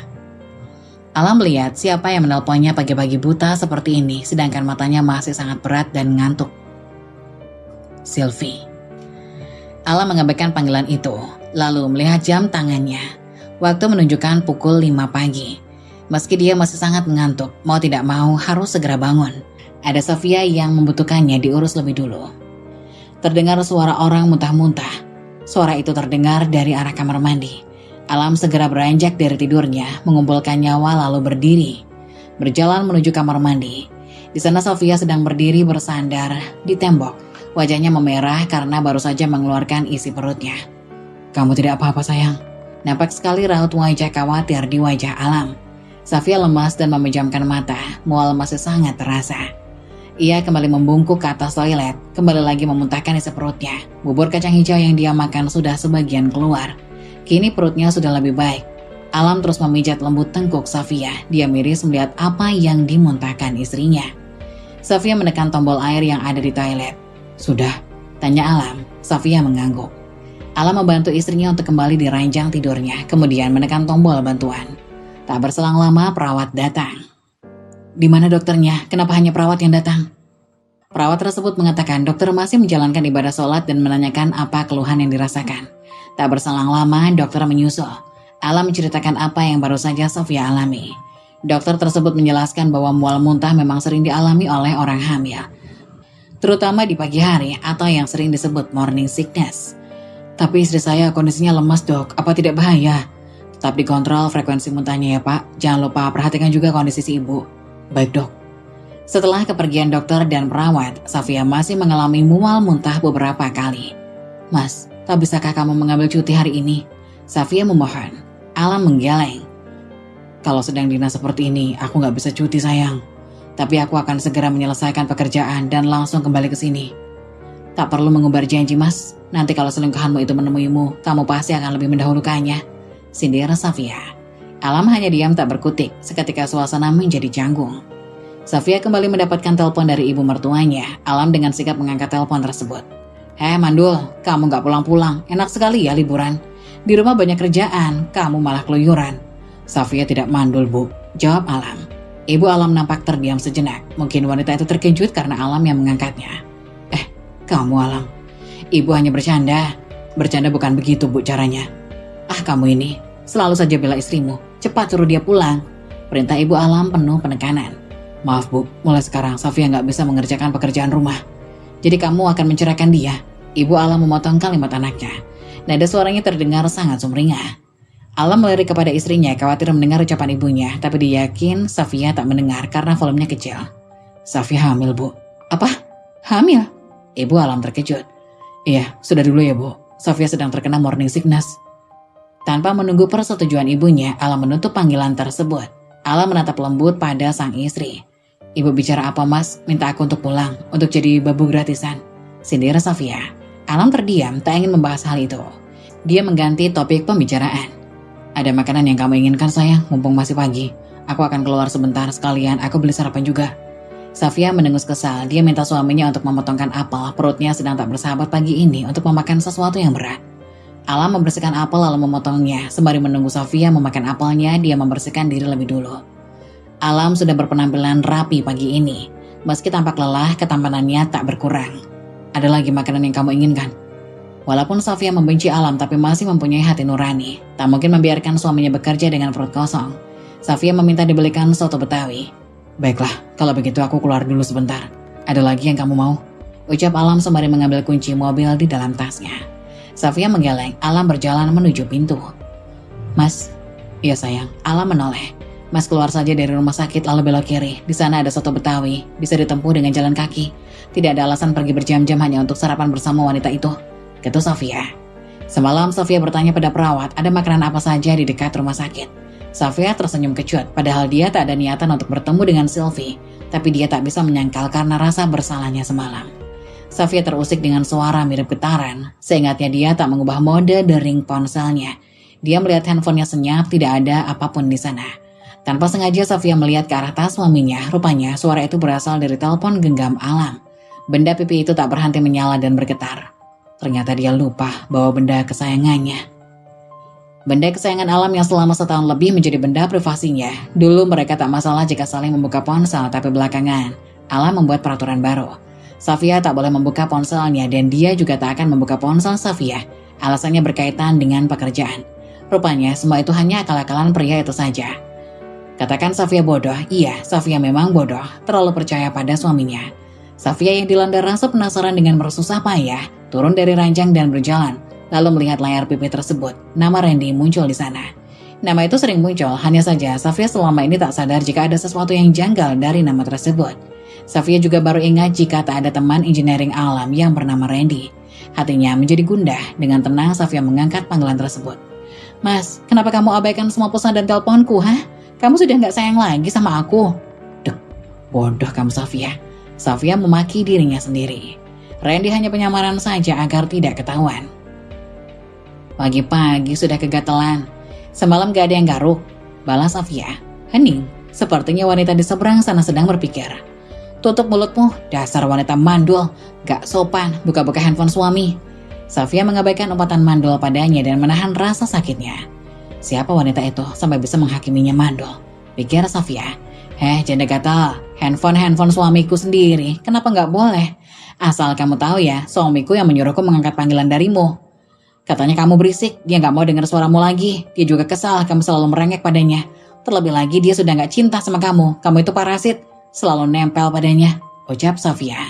Alam melihat siapa yang menelponnya pagi-pagi buta seperti ini, sedangkan matanya masih sangat berat dan ngantuk. Sylvie. Alam mengabaikan panggilan itu, lalu melihat jam tangannya. Waktu menunjukkan pukul 5 pagi. Meski dia masih sangat mengantuk, mau tidak mau harus segera bangun. Ada Sofia yang membutuhkannya diurus lebih dulu. Terdengar suara orang muntah-muntah. Suara itu terdengar dari arah kamar mandi. Alam segera beranjak dari tidurnya, mengumpulkan nyawa lalu berdiri. Berjalan menuju kamar mandi. Di sana Sofia sedang berdiri bersandar di tembok. Wajahnya memerah karena baru saja mengeluarkan isi perutnya. Kamu tidak apa-apa sayang? Nampak sekali raut wajah khawatir di wajah Alam. Sofia lemas dan memejamkan mata, mual masih sangat terasa. Ia kembali membungkuk ke atas toilet, kembali lagi memuntahkan isi perutnya. Bubur kacang hijau yang dia makan sudah sebagian keluar. Kini perutnya sudah lebih baik. Alam terus memijat lembut tengkuk Sofia. Dia miris melihat apa yang dimuntahkan istrinya. Sofia menekan tombol air yang ada di toilet. Sudah? Tanya Alam. Sofia mengangguk. Alam membantu istrinya untuk kembali di ranjang tidurnya, kemudian menekan tombol bantuan. Tak berselang lama perawat datang. Di mana dokternya? Kenapa hanya perawat yang datang? Perawat tersebut mengatakan dokter masih menjalankan ibadah sholat dan menanyakan apa keluhan yang dirasakan. Tak berselang lama, dokter menyusul. Alam menceritakan apa yang baru saja Sofia alami. Dokter tersebut menjelaskan bahwa mual muntah memang sering dialami oleh orang hamil, terutama di pagi hari atau yang sering disebut morning sickness. Tapi istri saya kondisinya lemas dok, apa tidak bahaya? Tetap dikontrol frekuensi muntahnya ya pak, jangan lupa perhatikan juga kondisi si ibu. Baik dok. Setelah kepergian dokter dan perawat, Sofia masih mengalami mual muntah beberapa kali. Mas, tak bisakah kamu mengambil cuti hari ini? Sofia memohon. Alam menggeleng. Kalau sedang dinas seperti ini, aku gak bisa cuti sayang. Tapi aku akan segera menyelesaikan pekerjaan dan langsung kembali ke sini. Tak perlu mengumbar janji mas. Nanti kalau selingkuhanmu itu menemuimu, kamu pasti akan lebih mendahulukannya. Sindir Sofia. Alam hanya diam tak berkutik. Seketika suasana menjadi canggung. Sofia kembali mendapatkan telepon dari ibu mertuanya. Alam dengan sikap mengangkat telepon tersebut. Mandul, kamu gak pulang-pulang. Enak sekali ya liburan. Di rumah banyak kerjaan, kamu malah keluyuran. Sofia tidak mandul bu, jawab Alam. Ibu Alam nampak terdiam sejenak. Mungkin wanita itu terkejut karena Alam yang mengangkatnya. Kamu Alam. Ibu hanya bercanda. Bercanda bukan begitu bu caranya. Kamu ini, selalu saja bela istrimu. Cepat suruh dia pulang. Perintah ibu Alam penuh penekanan. Maaf bu, mulai sekarang Sofia gak bisa mengerjakan pekerjaan rumah. Jadi kamu akan menceraikan dia. Ibu Alam memotong kalimat anaknya. Nada suaranya terdengar sangat sumringah. Alam melirik kepada istrinya, khawatir mendengar ucapan ibunya, tapi dia yakin Sofia tak mendengar karena volumenya kecil. Sofia hamil bu. Apa? Hamil? Ibu Alam terkejut. Iya, sudah dulu ya bu. Sofia sedang terkena morning sickness. Tanpa menunggu persetujuan ibunya, Alam menutup panggilan tersebut. Alam menatap lembut pada sang istri. Ibu bicara apa mas? Minta aku untuk pulang, untuk jadi babu gratisan. Sindir Sofia. Alam terdiam, tak ingin membahas hal itu. Dia mengganti topik pembicaraan. Ada makanan yang kamu inginkan sayang, mumpung masih pagi. Aku akan keluar sebentar sekalian, aku beli sarapan juga. Sofia mendengus kesal, dia minta suaminya untuk memotongkan apel, perutnya sedang tak bersahabat pagi ini untuk memakan sesuatu yang berat. Alam membersihkan apel lalu memotongnya. Sembari menunggu Sofia memakan apelnya, dia membersihkan diri lebih dulu. Alam sudah berpenampilan rapi pagi ini. Meski tampak lelah, ketampanannya tak berkurang. Ada lagi makanan yang kamu inginkan? Walaupun Sofia membenci Alam tapi masih mempunyai hati nurani. Tak mungkin membiarkan suaminya bekerja dengan perut kosong. Sofia meminta dibelikan soto Betawi. Baiklah, kalau begitu aku keluar dulu sebentar. Ada lagi yang kamu mau? Ucap Alam sembari mengambil kunci mobil di dalam tasnya. Sofia menggeleng, Alam berjalan menuju pintu. Mas, iya sayang, Alam menoleh. Mas keluar saja dari rumah sakit lalu belok kiri. Di sana ada soto Betawi, bisa ditempuh dengan jalan kaki. Tidak ada alasan pergi berjam-jam hanya untuk sarapan bersama wanita itu. Kata Sofia. Semalam Sofia bertanya pada perawat ada makanan apa saja di dekat rumah sakit. Sofia tersenyum kecut, padahal dia tak ada niatan untuk bertemu dengan Sylvie. Tapi dia tak bisa menyangkal karena rasa bersalahnya semalam. Sofia terusik dengan suara mirip getaran. Seingatnya dia tak mengubah mode dering ponselnya. Dia melihat handphonenya senyap, tidak ada apapun di sana. Tanpa sengaja Sofia melihat ke arah tas suaminya. Rupanya suara itu berasal dari telepon genggam Alam. Benda pipi itu tak berhenti menyala dan bergetar. Ternyata dia lupa bahwa benda kesayangannya. Benda kesayangan Alam yang selama setahun lebih menjadi benda privasinya. Dulu mereka tak masalah jika saling membuka ponsel, tapi belakangan Alam membuat peraturan baru. Sofia tak boleh membuka ponselnya dan dia juga tak akan membuka ponsel Sofia. Alasannya berkaitan dengan pekerjaan. Rupanya semua itu hanya akal-akalan pria itu saja. Katakan Sofia bodoh, iya Sofia memang bodoh, terlalu percaya pada suaminya. Sofia yang dilanda rasa penasaran dengan bersusah payah, turun dari ranjang dan berjalan, lalu melihat layar pipi tersebut. Nama Randy muncul di sana. Nama itu sering muncul, hanya saja Sofia selama ini tak sadar jika ada sesuatu yang janggal dari nama tersebut. Sofia juga baru ingat jika tak ada teman engineering Alam yang bernama Randy. Hatinya menjadi gundah, dengan tenang Sofia mengangkat panggilan tersebut. Mas, kenapa kamu abaikan semua pesan dan teleponku, hah? Kamu sudah gak sayang lagi sama aku? Dek, bodoh kamu Sofia. Sofia memaki dirinya sendiri. Randy hanya penyamaran saja agar tidak ketahuan. Pagi-pagi sudah kegatelan. Semalam gak ada yang garuk. Balas Sofia. Hening. Sepertinya wanita di seberang sana sedang berpikir. Tutup mulutmu, dasar wanita mandul. Gak sopan, buka-buka handphone suami. Sofia mengabaikan umpatan mandul padanya dan menahan rasa sakitnya. Siapa wanita itu sampai bisa menghakiminya mandul? Pikir Sofia. Janda gatal, handphone suamiku sendiri, kenapa nggak boleh? Asal kamu tahu ya, suamiku yang menyuruhku mengangkat panggilan darimu. Katanya kamu berisik, dia nggak mau dengar suaramu lagi. Dia juga kesal, kamu selalu merengek padanya. Terlebih lagi dia sudah nggak cinta sama kamu itu parasit, selalu nempel padanya, ucap Sofia.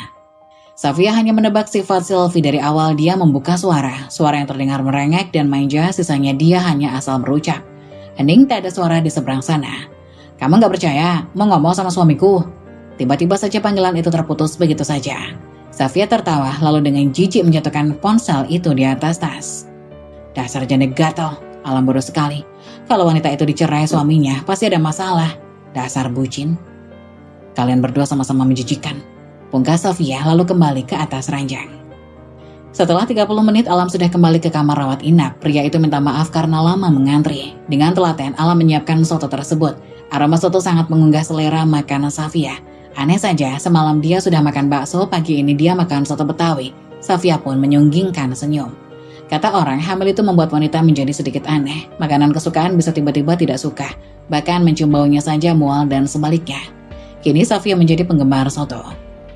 Sofia hanya menebak sifat Sylvie dari awal dia membuka suara yang terdengar merengek dan manja, sisanya dia hanya asal berucap. Hening tak ada suara di seberang sana. Kamu gak percaya? Mau ngomong sama suamiku? Tiba-tiba saja panggilan itu terputus begitu saja. Sofia tertawa lalu dengan jijik menjatuhkan ponsel itu di atas tas. Dasar janda gatal, Alam bodoh sekali. Kalau wanita itu dicerai suaminya pasti ada masalah. Dasar bucin. Kalian berdua sama-sama menjijikan. Pungkas Sofia lalu kembali ke atas ranjang. Setelah 30 menit Alam sudah kembali ke kamar rawat inap. Pria itu minta maaf karena lama mengantri. Dengan telaten Alam menyiapkan soto tersebut. Aroma soto sangat mengunggah selera makanan Sofia. Aneh saja, semalam dia sudah makan bakso, pagi ini dia makan soto Betawi. Sofia pun menyunggingkan senyum. Kata orang, hamil itu membuat wanita menjadi sedikit aneh. Makanan kesukaan bisa tiba-tiba tidak suka. Bahkan mencium baunya saja mual dan sebaliknya. Kini Sofia menjadi penggemar soto.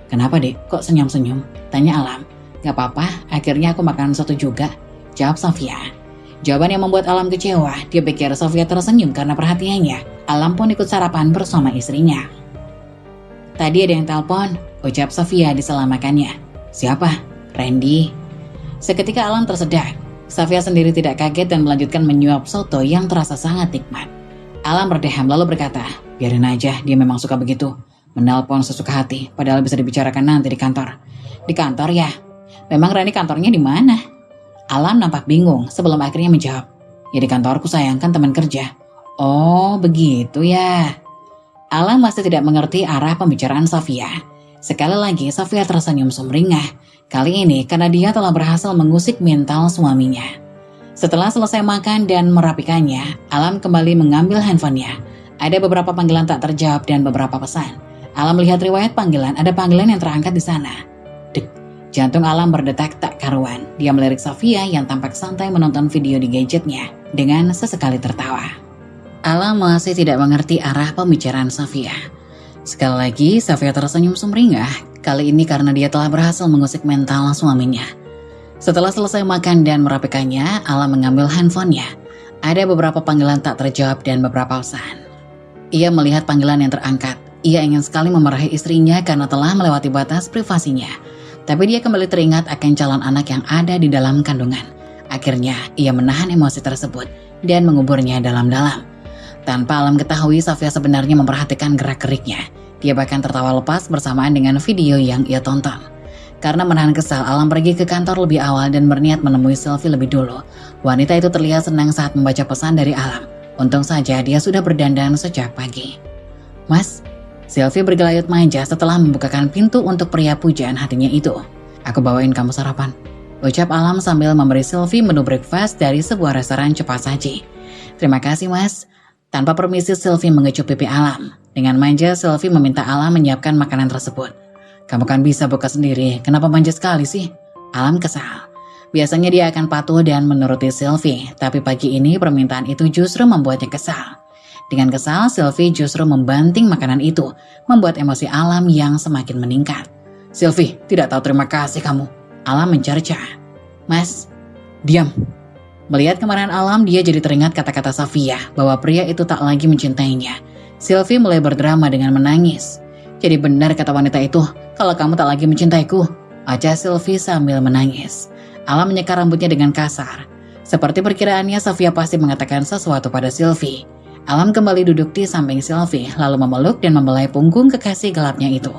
Kenapa dek, kok senyum-senyum? Tanya Alam. Gak apa-apa, akhirnya aku makan soto juga, jawab Sofia. Jawaban yang membuat Alam kecewa. Dia pikir Sofia tersenyum karena perhatiannya. Alam pun ikut sarapan bersama istrinya. Tadi ada yang telepon, ucap Sofia di sela makannya. Siapa? Randy. Seketika Alam tersedak. Sofia sendiri tidak kaget dan melanjutkan menyuap soto yang terasa sangat nikmat. Alam berdeham lalu berkata, biarin aja, dia memang suka begitu. Menelpon sesuka hati, padahal bisa dibicarakan nanti di kantor. Di kantor ya? Memang Randy kantornya di mana? Alam nampak bingung sebelum akhirnya menjawab. Ya di kantorku sayang, kan teman kerja. Oh begitu ya. Alam masih tidak mengerti arah pembicaraan Sofia. Sekali lagi Sofia tersenyum sumringah. Kali ini karena dia telah berhasil mengusik mental suaminya. Setelah selesai makan dan merapikannya, Alam kembali mengambil handphonenya. Ada beberapa panggilan tak terjawab dan beberapa pesan. Alam melihat riwayat panggilan, ada panggilan yang terangkat di sana. Dek, Jantung Alam berdetak tak karuan. Dia melirik Sofia yang tampak santai menonton video di gadgetnya dengan sesekali tertawa. Alam masih tidak mengerti arah pembicaraan Sofia. Sekali lagi, Sofia tersenyum sumringah. Kali ini karena dia telah berhasil mengusik mental suaminya. Setelah selesai makan dan merapikannya, Alam mengambil handphonenya. Ada beberapa panggilan tak terjawab dan beberapa pesan. Ia melihat panggilan yang terangkat. Ia ingin sekali memarahi istrinya karena telah melewati batas privasinya. Tapi dia kembali teringat akan calon anak yang ada di dalam kandungan. Akhirnya, ia menahan emosi tersebut dan menguburnya dalam-dalam. Tanpa Alam ketahui, Sofia sebenarnya memperhatikan gerak-geriknya. Dia bahkan tertawa lepas bersamaan dengan video yang ia tonton. Karena menahan kesal, Alam pergi ke kantor lebih awal dan berniat menemui Sylvie lebih dulu. Wanita itu terlihat senang saat membaca pesan dari Alam. Untung saja dia sudah berdandan sejak pagi. "Mas," Sylvie bergelayut manja setelah membukakan pintu untuk pria pujaan hatinya itu. "Aku bawain kamu sarapan," ucap Alam sambil memberi Sylvie menu breakfast dari sebuah restoran cepat saji. "Terima kasih, Mas." Tanpa permisi, Sylvie mengecup pipi Alam. Dengan manja, Sylvie meminta Alam menyiapkan makanan tersebut. "Kamu kan bisa buka sendiri, kenapa manja sekali sih?" Alam kesal. Biasanya dia akan patuh dan menuruti Sylvie, tapi pagi ini permintaan itu justru membuatnya kesal. Dengan kesal, Sylvie justru membanting makanan itu, membuat emosi Alam yang semakin meningkat. "Sylvie, tidak tahu terima kasih kamu." Alam mencerca. "Mas, diam." Melihat kemarahan Alam, dia jadi teringat kata-kata Sofia bahwa pria itu tak lagi mencintainya. Sylvie mulai berdrama dengan menangis. "Jadi benar kata wanita itu, kalau kamu tak lagi mencintaiku," ucap Sylvie sambil menangis. Alam menyeka rambutnya dengan kasar. Seperti perkiraannya, Sofia pasti mengatakan sesuatu pada Sylvie. Alam kembali duduk di samping Sylvie, lalu memeluk dan membelai punggung kekasih gelapnya itu.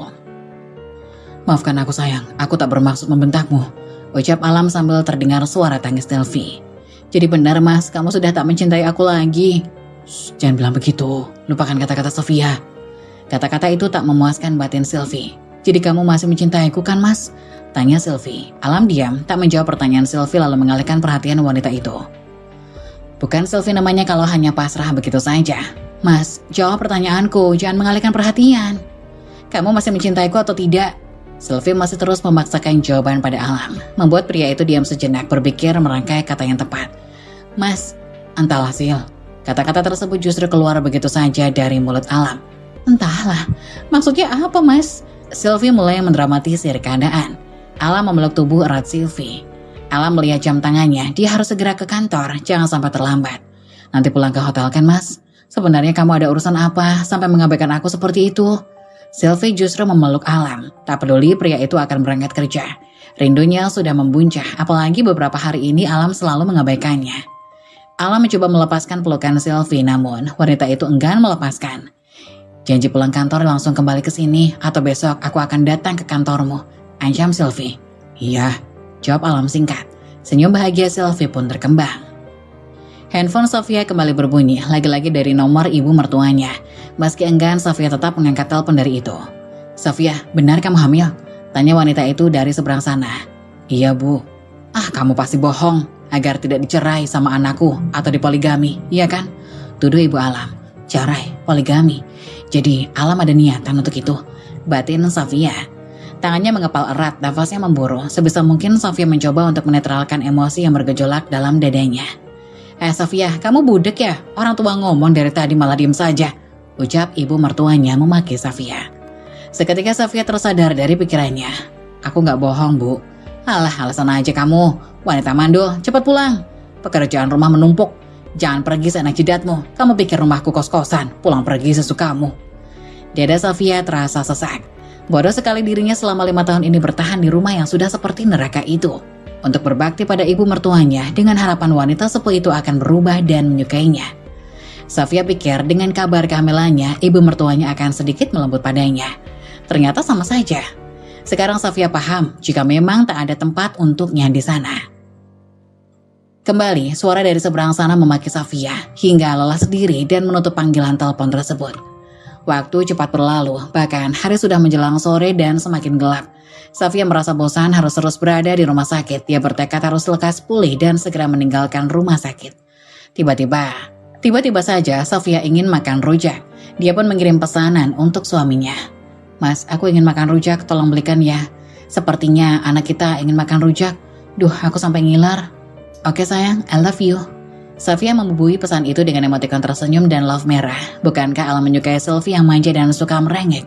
"Maafkan aku sayang, aku tak bermaksud membentakmu," ucap Alam sambil terdengar suara tangis Sylvie. "Jadi benar Mas, kamu sudah tak mencintai aku lagi." "Jangan bilang begitu, lupakan kata-kata Sofia." Kata-kata itu tak memuaskan batin Sylvie. "Jadi kamu masih mencintaiku kan Mas?" tanya Sylvie. Alam diam, tak menjawab pertanyaan Sylvie lalu mengalihkan perhatian wanita itu. "Bukan Sylvie namanya kalau hanya pasrah begitu saja." "Mas, jawab pertanyaanku, jangan mengalihkan perhatian. Kamu masih mencintaiku atau tidak?" Sylvie masih terus memaksakan jawaban pada Alam, membuat pria itu diam sejenak berpikir merangkai kata yang tepat. "Mas, entahlah Sil." Kata-kata tersebut justru keluar begitu saja dari mulut Alam. "Entahlah, maksudnya apa Mas?" Sylvie mulai mendramatisir keadaan. Alam memeluk tubuh erat Sylvie. Alam melihat jam tangannya, dia harus segera ke kantor, jangan sampai terlambat. "Nanti pulang ke hotel kan Mas? Sebenarnya kamu ada urusan apa sampai mengabaikan aku seperti itu?" Sylvie justru memeluk Alam, tak peduli pria itu akan berangkat kerja. Rindunya sudah membuncah, apalagi beberapa hari ini Alam selalu mengabaikannya. Alam mencoba melepaskan pelukan Sylvie, namun wanita itu enggan melepaskan. "Janji pulang kantor langsung kembali ke sini, atau besok aku akan datang ke kantormu," ancam Sylvie. "Iya," jawab Alam singkat. Senyum bahagia Sylvie pun berkembang. Handphone Sofia kembali berbunyi, lagi-lagi dari nomor ibu mertuanya. Meski enggan, Sofia tetap mengangkat telepon dari itu. "Sofia, benar kamu hamil?" tanya wanita itu dari seberang sana. "Iya Bu." "Ah, kamu pasti bohong, agar tidak dicerai sama anakku atau dipoligami, iya kan?" tuduh Ibu Alam. "Cerai, poligami. Jadi Alam ada niatan untuk itu," batin Sofia. Tangannya mengepal erat, nafasnya memburu. Sebisa mungkin Sofia mencoba untuk menetralkan emosi yang bergejolak dalam dadanya. Sofia, kamu budek ya? Orang tua ngomong dari tadi malah diem saja," ucap ibu mertuanya memaki Sofia. Seketika Sofia tersadar dari pikirannya. "Aku gak bohong Bu." "Alah, alasan aja kamu. Wanita mandul, cepat pulang. Pekerjaan rumah menumpuk. Jangan pergi seenak jidatmu. Kamu pikir rumahku kos-kosan, pulang pergi sesukamu." Dada Sofia terasa sesak. Bodoh sekali dirinya selama 5 tahun ini bertahan di rumah yang sudah seperti neraka itu. Untuk berbakti pada ibu mertuanya dengan harapan wanita sepuh itu akan berubah dan menyukainya. Sofia pikir dengan kabar kehamilannya, ibu mertuanya akan sedikit melembut padanya. Ternyata sama saja. Sekarang Sofia paham jika memang tak ada tempat untuknya di sana. Kembali, suara dari seberang sana memaki Sofia hingga lelah sendiri dan menutup panggilan telepon tersebut. Waktu cepat berlalu, bahkan hari sudah menjelang sore dan semakin gelap. Sofia merasa bosan harus terus berada di rumah sakit. Dia bertekad harus lekas pulih dan segera meninggalkan rumah sakit. Tiba-tiba saja Sofia ingin makan rujak. Dia pun mengirim pesanan untuk suaminya. "Mas, aku ingin makan rujak, tolong belikan ya." Sepertinya anak kita ingin makan rujak. Duh, aku sampai ngiler. Oke sayang, I love you. Safia membubui pesan itu dengan emotikon tersenyum dan love merah. Bukankah Alam menyukai Sylvie yang manja dan suka merengek?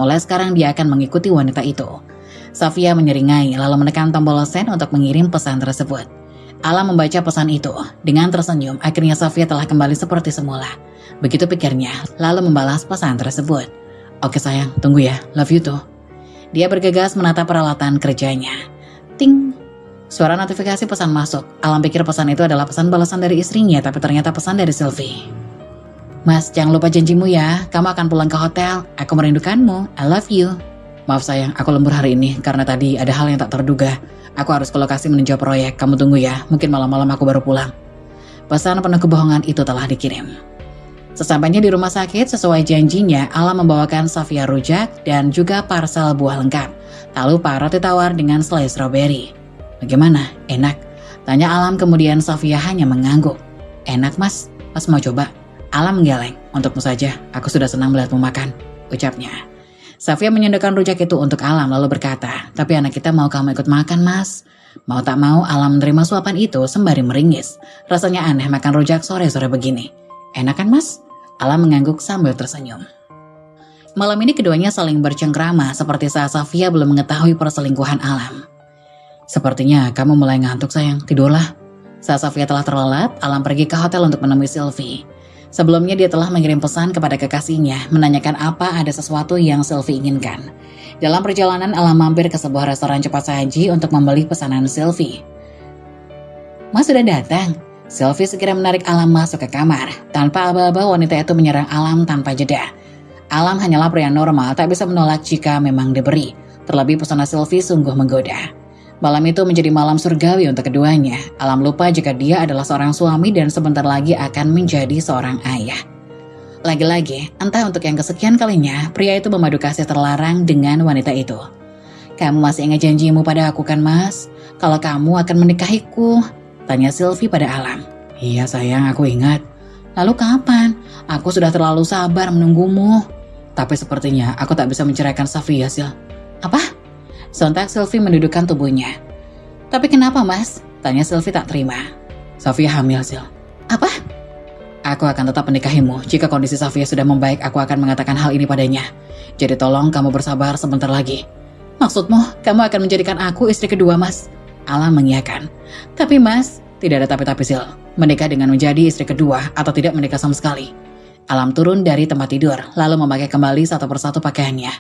Mulai sekarang dia akan mengikuti wanita itu. Safia menyeringai lalu menekan tombol send untuk mengirim pesan tersebut. Alam membaca pesan itu. Dengan tersenyum, akhirnya Safia telah kembali seperti semula. Begitu pikirnya, lalu membalas pesan tersebut. Oke sayang, tunggu ya, love you too. Dia bergegas menatap peralatan kerjanya. Ting! Suara notifikasi pesan masuk. Alam pikir pesan itu adalah pesan balasan dari istrinya, tapi ternyata pesan dari Sylvie. Mas, jangan lupa janjimu ya. Kamu akan pulang ke hotel. Aku merindukanmu. I love you. Maaf sayang, aku lembur hari ini karena tadi ada hal yang tak terduga. Aku harus ke lokasi meninjau proyek. Kamu tunggu ya. Mungkin malam-malam aku baru pulang. Pesan penuh kebohongan itu telah dikirim. Sesampainya di rumah sakit, sesuai janjinya, Alam membawakan Safia rujak dan juga parsel buah lengkap. Tak lupa roti tawar dengan selai strawberry. Bagaimana? Enak? Tanya Alam, kemudian Safia hanya mengangguk. Enak mas? Mas mau coba? Alam menggeleng. Untukmu saja, aku sudah senang melihatmu makan, ucapnya. Safia menyendokkan rujak itu untuk Alam lalu berkata, tapi anak kita mau kamu ikut makan mas. Mau tak mau Alam menerima suapan itu sembari meringis. Rasanya aneh makan rujak sore-sore begini. Enak kan mas? Alam mengangguk sambil tersenyum. Malam ini keduanya saling bercengkrama seperti saat Safia belum mengetahui perselingkuhan Alam. Sepertinya kamu mulai ngantuk sayang, tidurlah. Saat Safia telah terlelap, Alam pergi ke hotel untuk menemui Sylvie. Sebelumnya dia telah mengirim pesan kepada kekasihnya, menanyakan apa ada sesuatu yang Sylvie inginkan. Dalam perjalanan Alam mampir ke sebuah restoran cepat saji untuk membeli pesanan Sylvie. Mas sudah datang. Sylvie segera menarik Alam masuk ke kamar. Tanpa aba-aba wanita itu menyerang Alam tanpa jeda. Alam hanyalah pria normal, tak bisa menolak jika memang diberi. Terlebih pesona Sylvie sungguh menggoda. Malam itu menjadi malam surgawi untuk keduanya. Alam lupa jika dia adalah seorang suami dan sebentar lagi akan menjadi seorang ayah. Lagi-lagi, entah untuk yang kesekian kalinya, pria itu memadu kasih terlarang dengan wanita itu. Kamu masih ingat janjimu pada aku kan mas? Kalau kamu akan menikahiku? Tanya Sylvie pada Alam. Iya sayang, aku ingat. Lalu kapan? Aku sudah terlalu sabar menunggumu. Tapi sepertinya aku tak bisa menceraikan Safia, Sil. Apa? Sontak Sylvie mendudukkan tubuhnya. Tapi kenapa mas? Tanya Sylvie tak terima. Safia hamil, Sil. Apa? Aku akan tetap menikahimu. Jika kondisi Safia sudah membaik, aku akan mengatakan hal ini padanya. Jadi tolong kamu bersabar sebentar lagi. Maksudmu, kamu akan menjadikan aku istri kedua, mas? Alam mengiyakan. Tapi mas, tidak ada tapi-tapi, Sil. Menikah dengan menjadi istri kedua atau tidak menikah sama sekali. Alam turun dari tempat tidur, lalu memakai kembali satu persatu pakaiannya.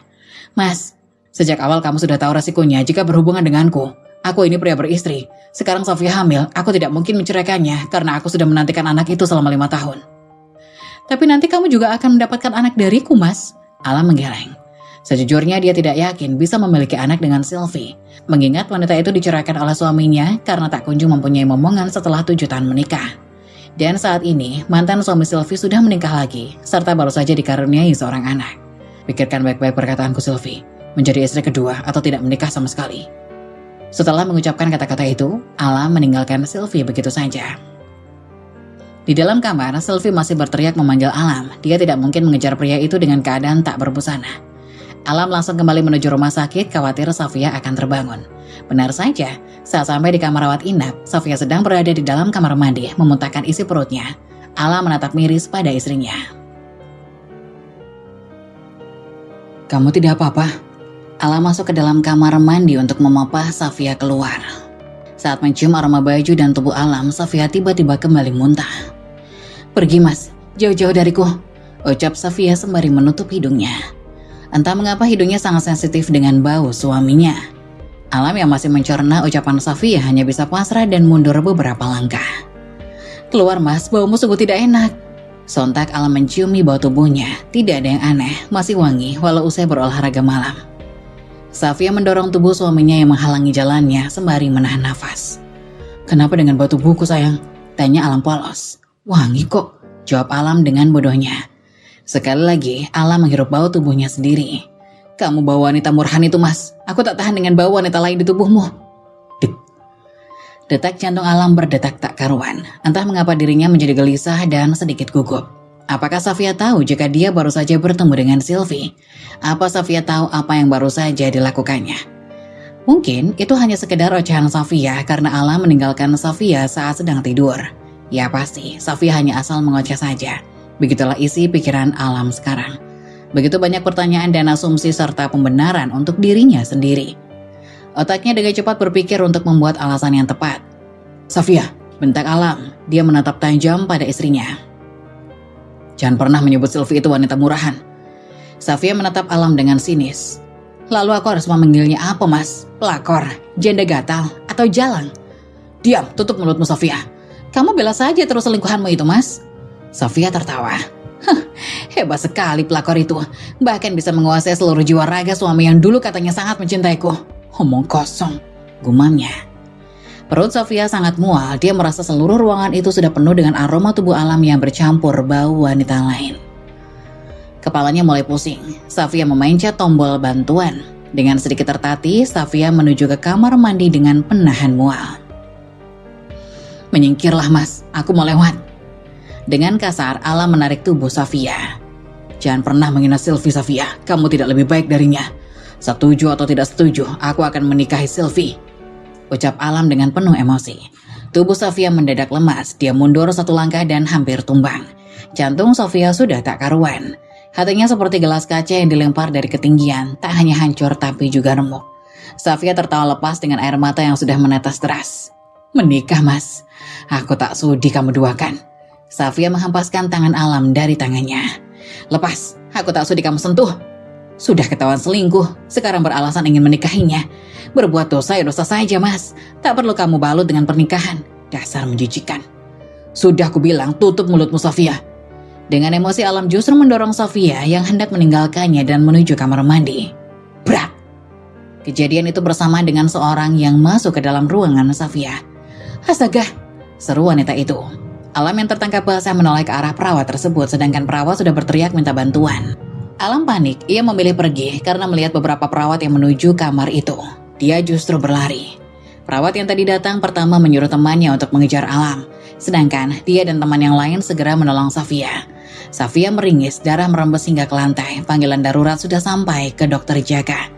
Mas, sejak awal kamu sudah tahu resikonya jika berhubungan denganku. Aku ini pria beristri. Sekarang Safia hamil, aku tidak mungkin menceraikannya karena aku sudah menantikan anak itu selama 5 tahun. Tapi nanti kamu juga akan mendapatkan anak dariku, mas. Alam menggeleng. Sejujurnya dia tidak yakin bisa memiliki anak dengan Sylvie. Mengingat wanita itu diceraikan oleh suaminya karena tak kunjung mempunyai momongan setelah 7 tahun menikah. Dan saat ini, mantan suami Sylvie sudah menikah lagi, serta baru saja dikaruniai seorang anak. Pikirkan baik-baik perkataanku, Sylvie. Menjadi istri kedua atau tidak menikah sama sekali. Setelah mengucapkan kata-kata itu, Alam meninggalkan Sylvie begitu saja. Di dalam kamar, Sylvie masih berteriak memanggil Alam. Dia tidak mungkin mengejar pria itu dengan keadaan tak berbusana. Alam langsung kembali menuju rumah sakit, khawatir Safia akan terbangun. Benar saja, saat sampai di kamar rawat inap, Safia sedang berada di dalam kamar mandi, memuntahkan isi perutnya. Alam menatap miris pada istrinya. Kamu tidak apa-apa? Alam masuk ke dalam kamar mandi untuk memapah Safia keluar. Saat mencium aroma baju dan tubuh Alam, Safia tiba-tiba kembali muntah. Pergi mas, jauh-jauh dariku, ucap Safia sembari menutup hidungnya. Entah mengapa hidungnya sangat sensitif dengan bau suaminya. Alam yang masih mencerna ucapan Safia hanya bisa pasrah dan mundur beberapa langkah. Keluar mas, baumu sungguh tidak enak. Sontak Alam menciumi bau tubuhnya. Tidak ada yang aneh, masih wangi walau usai berolahraga malam. Safia mendorong tubuh suaminya yang menghalangi jalannya sembari menahan nafas. Kenapa dengan bau tubuhku sayang? Tanya Alam polos. Wangi kok, jawab Alam dengan bodohnya. Sekali lagi Alam menghirup bau tubuhnya sendiri. Kamu bau wanita murahan itu mas. Aku tak tahan dengan bau wanita lain di tubuhmu. Dek. Detak jantung Alam berdetak tak karuan. Entah mengapa dirinya menjadi gelisah dan sedikit gugup. Apakah Safia tahu jika dia baru saja bertemu dengan Sylvie? Apa Safia tahu apa yang baru saja dilakukannya? Mungkin itu hanya sekedar ocehan Safia karena Alam meninggalkan Safia saat sedang tidur. Ya pasti, Safia hanya asal mengoceh saja. Begitulah isi pikiran Alam sekarang. Begitu banyak pertanyaan dan asumsi serta pembenaran untuk dirinya sendiri. Otaknya dengan cepat berpikir untuk membuat alasan yang tepat. Safia, bentak Alam. Dia menatap tajam pada istrinya. Jangan pernah menyebut Sylvie itu wanita murahan. Safia menatap Alam dengan sinis. Lalu aku harus memanggilnya apa, Mas? Pelakor, janda gatal, atau jalang? Diam, tutup mulutmu, Safia. Kamu bela saja terus selingkuhanmu itu, Mas. Safia tertawa. Hebat sekali pelakor itu. Bahkan bisa menguasai seluruh jiwa raga suami yang dulu katanya sangat mencintaiku. Omong kosong, gumamnya. Perut Safia sangat mual. Dia merasa seluruh ruangan itu sudah penuh dengan aroma tubuh Alam yang bercampur bau wanita lain. Kepalanya mulai pusing. Safia memencet tombol bantuan. Dengan sedikit tertatih, Safia menuju ke kamar mandi dengan penahan mual. Menyingkirlah, Mas. Aku mau lewat. Dengan kasar, Alam menarik tubuh Safia. Jangan pernah menghina Sylvie, Safia. Kamu tidak lebih baik darinya. Setuju atau tidak setuju, aku akan menikahi Sylvie. Ucap Alam dengan penuh emosi. Tubuh Safia mendadak lemas. Dia mundur satu langkah dan hampir tumbang. Jantung Safia sudah tak karuan. Hatinya seperti gelas kaca yang dilempar dari ketinggian, tak hanya hancur tapi juga remuk. Safia tertawa lepas dengan air mata yang sudah menetes deras. Menikah, Mas. Aku tak sudi kamu duakan. Safia menghempaskan tangan Alam dari tangannya. Lepas, aku tak sudi kamu sentuh. Sudah ketahuan selingkuh, sekarang beralasan ingin menikahinya. Berbuat dosa ya dosa saja, Mas. Tak perlu kamu balut dengan pernikahan. Dasar menjijikan. Sudah aku bilang, tutup mulutmu, Safia. Dengan emosi Alam justru mendorong Safia yang hendak meninggalkannya dan menuju kamar mandi. Brak! Kejadian itu bersamaan dengan seorang yang masuk ke dalam ruangan Safia. Astaga! Seru wanita itu. Alam yang tertangkap basah menoleh ke arah perawat tersebut sedangkan perawat sudah berteriak minta bantuan. Alam panik, ia memilih pergi karena melihat beberapa perawat yang menuju kamar itu. Dia justru berlari. Perawat yang tadi datang pertama menyuruh temannya untuk mengejar Alam. Sedangkan dia dan teman yang lain segera menolong Safia. Safia meringis, darah merembes hingga ke lantai. Panggilan darurat sudah sampai ke dokter jaga.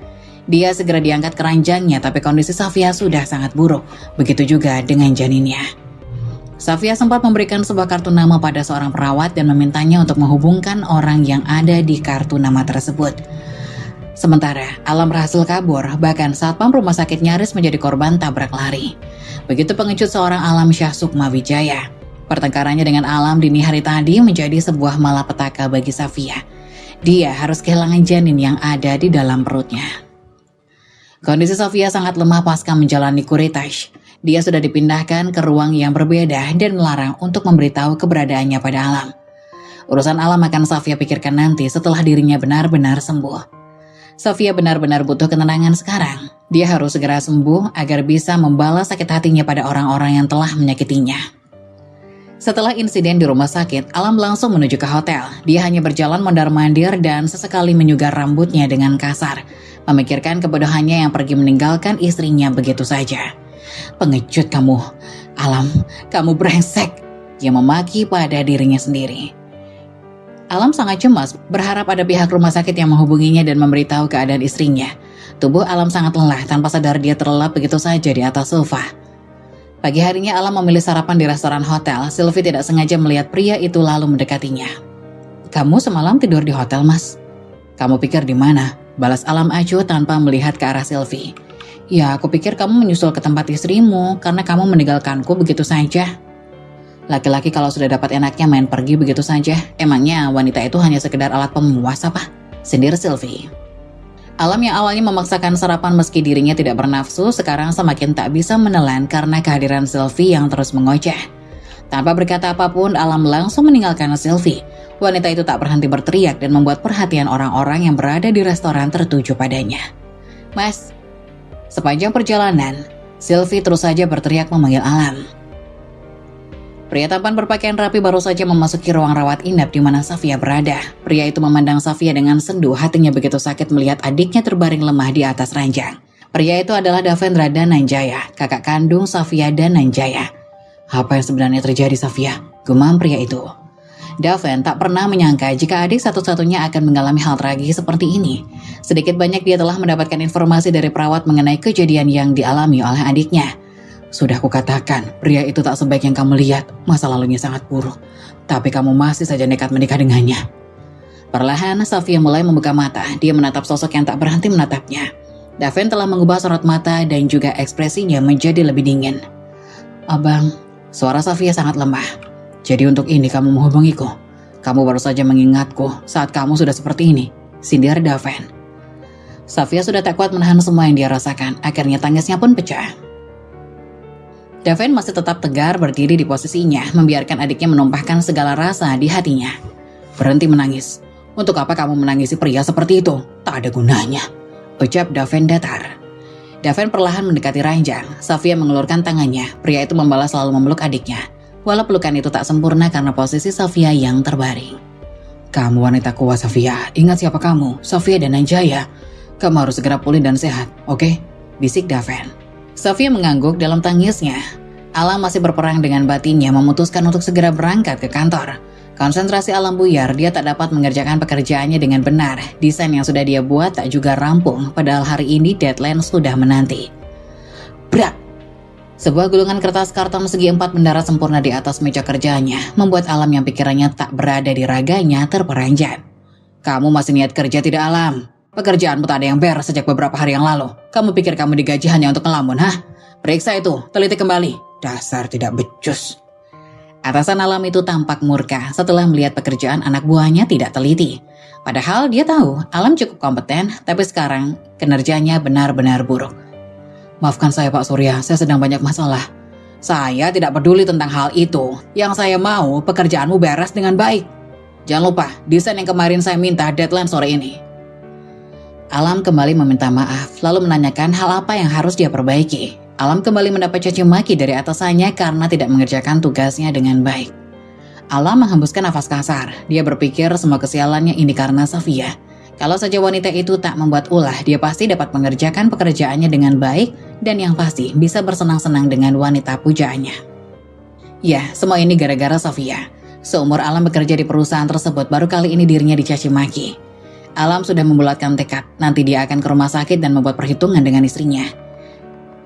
Dia segera diangkat keranjangnya, tapi kondisi Safia sudah sangat buruk. Begitu juga dengan janinnya. Safia sempat memberikan sebuah kartu nama pada seorang perawat dan memintanya untuk menghubungkan orang yang ada di kartu nama tersebut. Sementara Alam berhasil kabur, bahkan satpam rumah sakit nyaris menjadi korban tabrak lari. Begitu pengecut seorang Alam Syah Sukma Wijaya. Pertengkarannya dengan Alam dini hari tadi menjadi sebuah malapetaka bagi Safia. Dia harus kehilangan janin yang ada di dalam perutnya. Kondisi Safia sangat lemah pasca menjalani kuritaj. Dia sudah dipindahkan ke ruang yang berbeda dan melarang untuk memberitahu keberadaannya pada Alam. Urusan Alam akan Safia pikirkan nanti setelah dirinya benar-benar sembuh. Safia benar-benar butuh ketenangan sekarang. Dia harus segera sembuh agar bisa membalas sakit hatinya pada orang-orang yang telah menyakitinya. Setelah insiden di rumah sakit, Alam langsung menuju ke hotel. Dia hanya berjalan mondar-mandir dan sesekali menyugar rambutnya dengan kasar. Memikirkan kebodohannya yang pergi meninggalkan istrinya begitu saja. Pengecut kamu, Alam, kamu brengsek. Dia memaki pada dirinya sendiri. Alam sangat cemas, berharap ada pihak rumah sakit yang menghubunginya dan memberitahu keadaan istrinya. Tubuh Alam sangat lelah, tanpa sadar dia terlelap begitu saja di atas sofa. Pagi harinya Alam memilih sarapan di restoran hotel. Sylvie tidak sengaja melihat pria itu lalu mendekatinya. Kamu semalam tidur di hotel, Mas? Kamu pikir di mana? Balas Alam acuh tanpa melihat ke arah Sylvie. Ya, aku pikir kamu menyusul ke tempat istrimu karena kamu meninggalkanku begitu saja. Laki-laki kalau sudah dapat enaknya main pergi begitu saja. Emangnya wanita itu hanya sekedar alat pemuas apa? Sindir Sylvie. Alam yang awalnya memaksakan sarapan meski dirinya tidak bernafsu, sekarang semakin tak bisa menelan karena kehadiran Sylvie yang terus mengoceh. Tanpa berkata apapun, Alam langsung meninggalkan Sylvie. Wanita itu tak berhenti berteriak dan membuat perhatian orang-orang yang berada di restoran tertuju padanya. Mas, sepanjang perjalanan, Sylvie terus saja berteriak memanggil Alam. Pria tampan berpakaian rapi baru saja memasuki ruang rawat inap di mana Safia berada. Pria itu memandang Safia dengan sendu, hatinya begitu sakit melihat adiknya terbaring lemah di atas ranjang. Pria itu adalah Davendra Dananjaya, kakak kandung Safia Dananjaya. Apa yang sebenarnya terjadi, Safia? Gumam pria itu. Daven tak pernah menyangka jika adik satu-satunya akan mengalami hal tragis seperti ini. Sedikit banyak dia telah mendapatkan informasi dari perawat mengenai kejadian yang dialami oleh adiknya. Sudah kukatakan, pria itu tak sebaik yang kamu lihat, masa lalunya sangat buruk. Tapi kamu masih saja nekat menikah dengannya. Perlahan, Safia mulai membuka mata, dia menatap sosok yang tak berhenti menatapnya. Daven telah mengubah sorot mata dan juga ekspresinya menjadi lebih dingin. Abang, suara Safia sangat lemah. Jadi untuk ini kamu menghubungiku. Kamu baru saja mengingatku saat kamu sudah seperti ini, sindir Daven. Safia sudah tak kuat menahan semua yang dia rasakan, akhirnya tangisnya pun pecah. Daven masih tetap tegar berdiri di posisinya, membiarkan adiknya menumpahkan segala rasa di hatinya. Berhenti menangis. Untuk apa kamu menangisi pria seperti itu? Tak ada gunanya, ucap Daven datar. Daven perlahan mendekati ranjang. Safia mengelurkan tangannya. Pria itu membalas selalu memeluk adiknya. Walau pelukan itu tak sempurna karena posisi Safia yang terbaring. Kamu wanita kuat, Safia. Ingat siapa kamu, Safia Dananjaya. Kamu harus segera pulih dan sehat, oke? Bisik Daven. Safia mengangguk dalam tangisnya. Alam masih berperang dengan batinnya, memutuskan untuk segera berangkat ke kantor. Konsentrasi Alam buyar, dia tak dapat mengerjakan pekerjaannya dengan benar. Desain yang sudah dia buat tak juga rampung, padahal hari ini deadline sudah menanti. Brak! Sebuah gulungan kertas karton segi 4 mendarat sempurna di atas meja kerjanya, membuat Alam yang pikirannya tak berada di raganya terperanjat. Kamu masih niat kerja tidak, Alam? Pekerjaanmu tak ada yang beres sejak beberapa hari yang lalu. Kamu pikir kamu digaji hanya untuk ngelamun, hah? Periksa itu, teliti kembali. Dasar tidak becus. Atasan Alam itu tampak murka setelah melihat pekerjaan anak buahnya tidak teliti. Padahal dia tahu Alam cukup kompeten, tapi sekarang kinerjanya benar-benar buruk. Maafkan saya Pak Surya, saya sedang banyak masalah. Saya tidak peduli tentang hal itu. Yang saya mau pekerjaanmu beres dengan baik. Jangan lupa, desain yang kemarin saya minta deadline sore ini. Alam kembali meminta maaf, lalu menanyakan hal apa yang harus dia perbaiki. Alam kembali mendapat caci maki dari atasannya karena tidak mengerjakan tugasnya dengan baik. Alam menghembuskan nafas kasar. Dia berpikir semua kesialannya ini karena Safia. Kalau saja wanita itu tak membuat ulah, dia pasti dapat mengerjakan pekerjaannya dengan baik dan yang pasti bisa bersenang-senang dengan wanita pujaannya. Ya, semua ini gara-gara Safia. Seumur Alam bekerja di perusahaan tersebut, baru kali ini dirinya dicaci maki. Alam sudah membulatkan tekad, nanti dia akan ke rumah sakit dan membuat perhitungan dengan istrinya.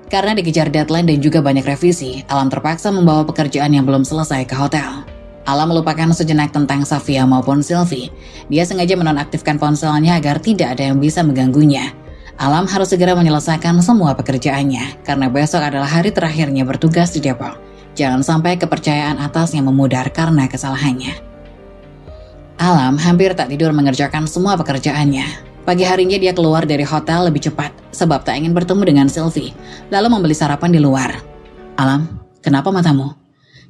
Karena dikejar deadline dan juga banyak revisi, Alam terpaksa membawa pekerjaan yang belum selesai ke hotel. Alam melupakan sejenak tentang Safia maupun Sylvie. Dia sengaja menonaktifkan ponselnya agar tidak ada yang bisa mengganggunya. Alam harus segera menyelesaikan semua pekerjaannya, karena besok adalah hari terakhirnya bertugas di Depok. Jangan sampai kepercayaan atasnya memudar karena kesalahannya. Alam hampir tak tidur mengerjakan semua pekerjaannya. Pagi harinya dia keluar dari hotel lebih cepat, sebab tak ingin bertemu dengan Sylvie, lalu membeli sarapan di luar. Alam, kenapa matamu?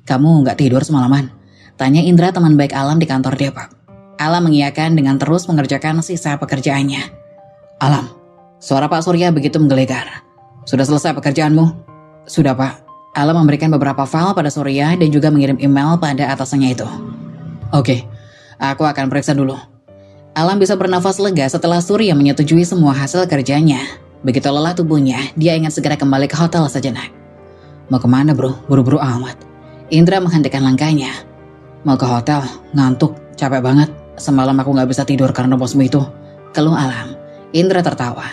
Kamu nggak tidur semalaman? Tanya Indra, teman baik Alam di kantor Depok. Alam mengiyakan dengan terus mengerjakan sisa pekerjaannya. Alam, suara Pak Surya begitu menggelegar. Sudah selesai pekerjaanmu? Sudah Pak. Alam memberikan beberapa file pada Surya dan juga mengirim email pada atasannya itu. Oke, aku akan periksa dulu. Alam bisa bernafas lega setelah Surya menyetujui semua hasil kerjanya. Begitu lelah tubuhnya, dia ingin segera kembali ke hotel sejenak. Mau kemana bro? Buru-buru amat. Indra menghentikan langkahnya. Mau ke hotel, ngantuk, capek banget. Semalam aku gak bisa tidur karena bosmu itu. Keluh Alam. Indra tertawa.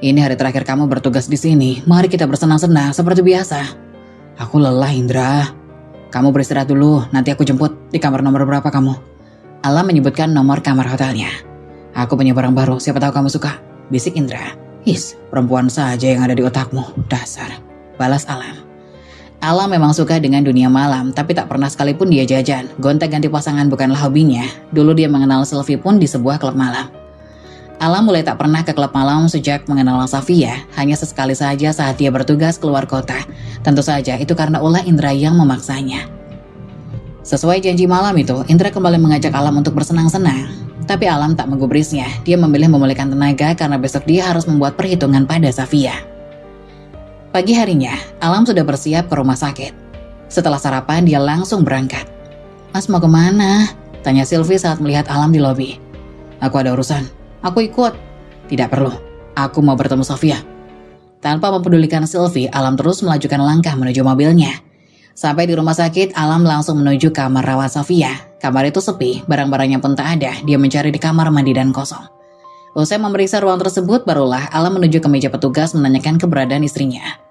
Ini hari terakhir kamu bertugas di sini. Mari kita bersenang-senang seperti biasa. Aku lelah Indra. Kamu beristirahat dulu, nanti aku jemput. Di kamar nomor berapa kamu? Alam menyebutkan nomor kamar hotelnya. Aku punya barang baru, siapa tahu kamu suka. Bisik Indra. Perempuan saja yang ada di otakmu, dasar. Balas Alam. Alam memang suka dengan dunia malam, tapi tak pernah sekalipun dia jajan. Gonta-ganti pasangan bukanlah hobinya. Dulu dia mengenal Sylvie pun di sebuah klub malam. Alam mulai tak pernah ke klub malam sejak mengenal Safia, hanya sesekali saja saat dia bertugas keluar kota. Tentu saja itu karena ulah Indra yang memaksanya. Sesuai janji malam itu, Indra kembali mengajak Alam untuk bersenang-senang. Tapi Alam tak menggubrisnya, dia memilih memulihkan tenaga karena besok dia harus membuat perhitungan pada Safia. Pagi harinya, Alam sudah bersiap ke rumah sakit. Setelah sarapan, dia langsung berangkat. Mas mau kemana? Tanya Sylvie saat melihat Alam di lobi. Aku ada urusan. Aku ikut. Tidak perlu. Aku mau bertemu Safia. Tanpa mempedulikan Sylvie, Alam terus melajukan langkah menuju mobilnya. Sampai di rumah sakit, Alam langsung menuju kamar rawat Sofia. Kamar itu sepi, barang-barangnya pun tak ada. Dia mencari di kamar mandi dan kosong. Usai memeriksa ruang tersebut, barulah Alam menuju ke meja petugas menanyakan keberadaan istrinya.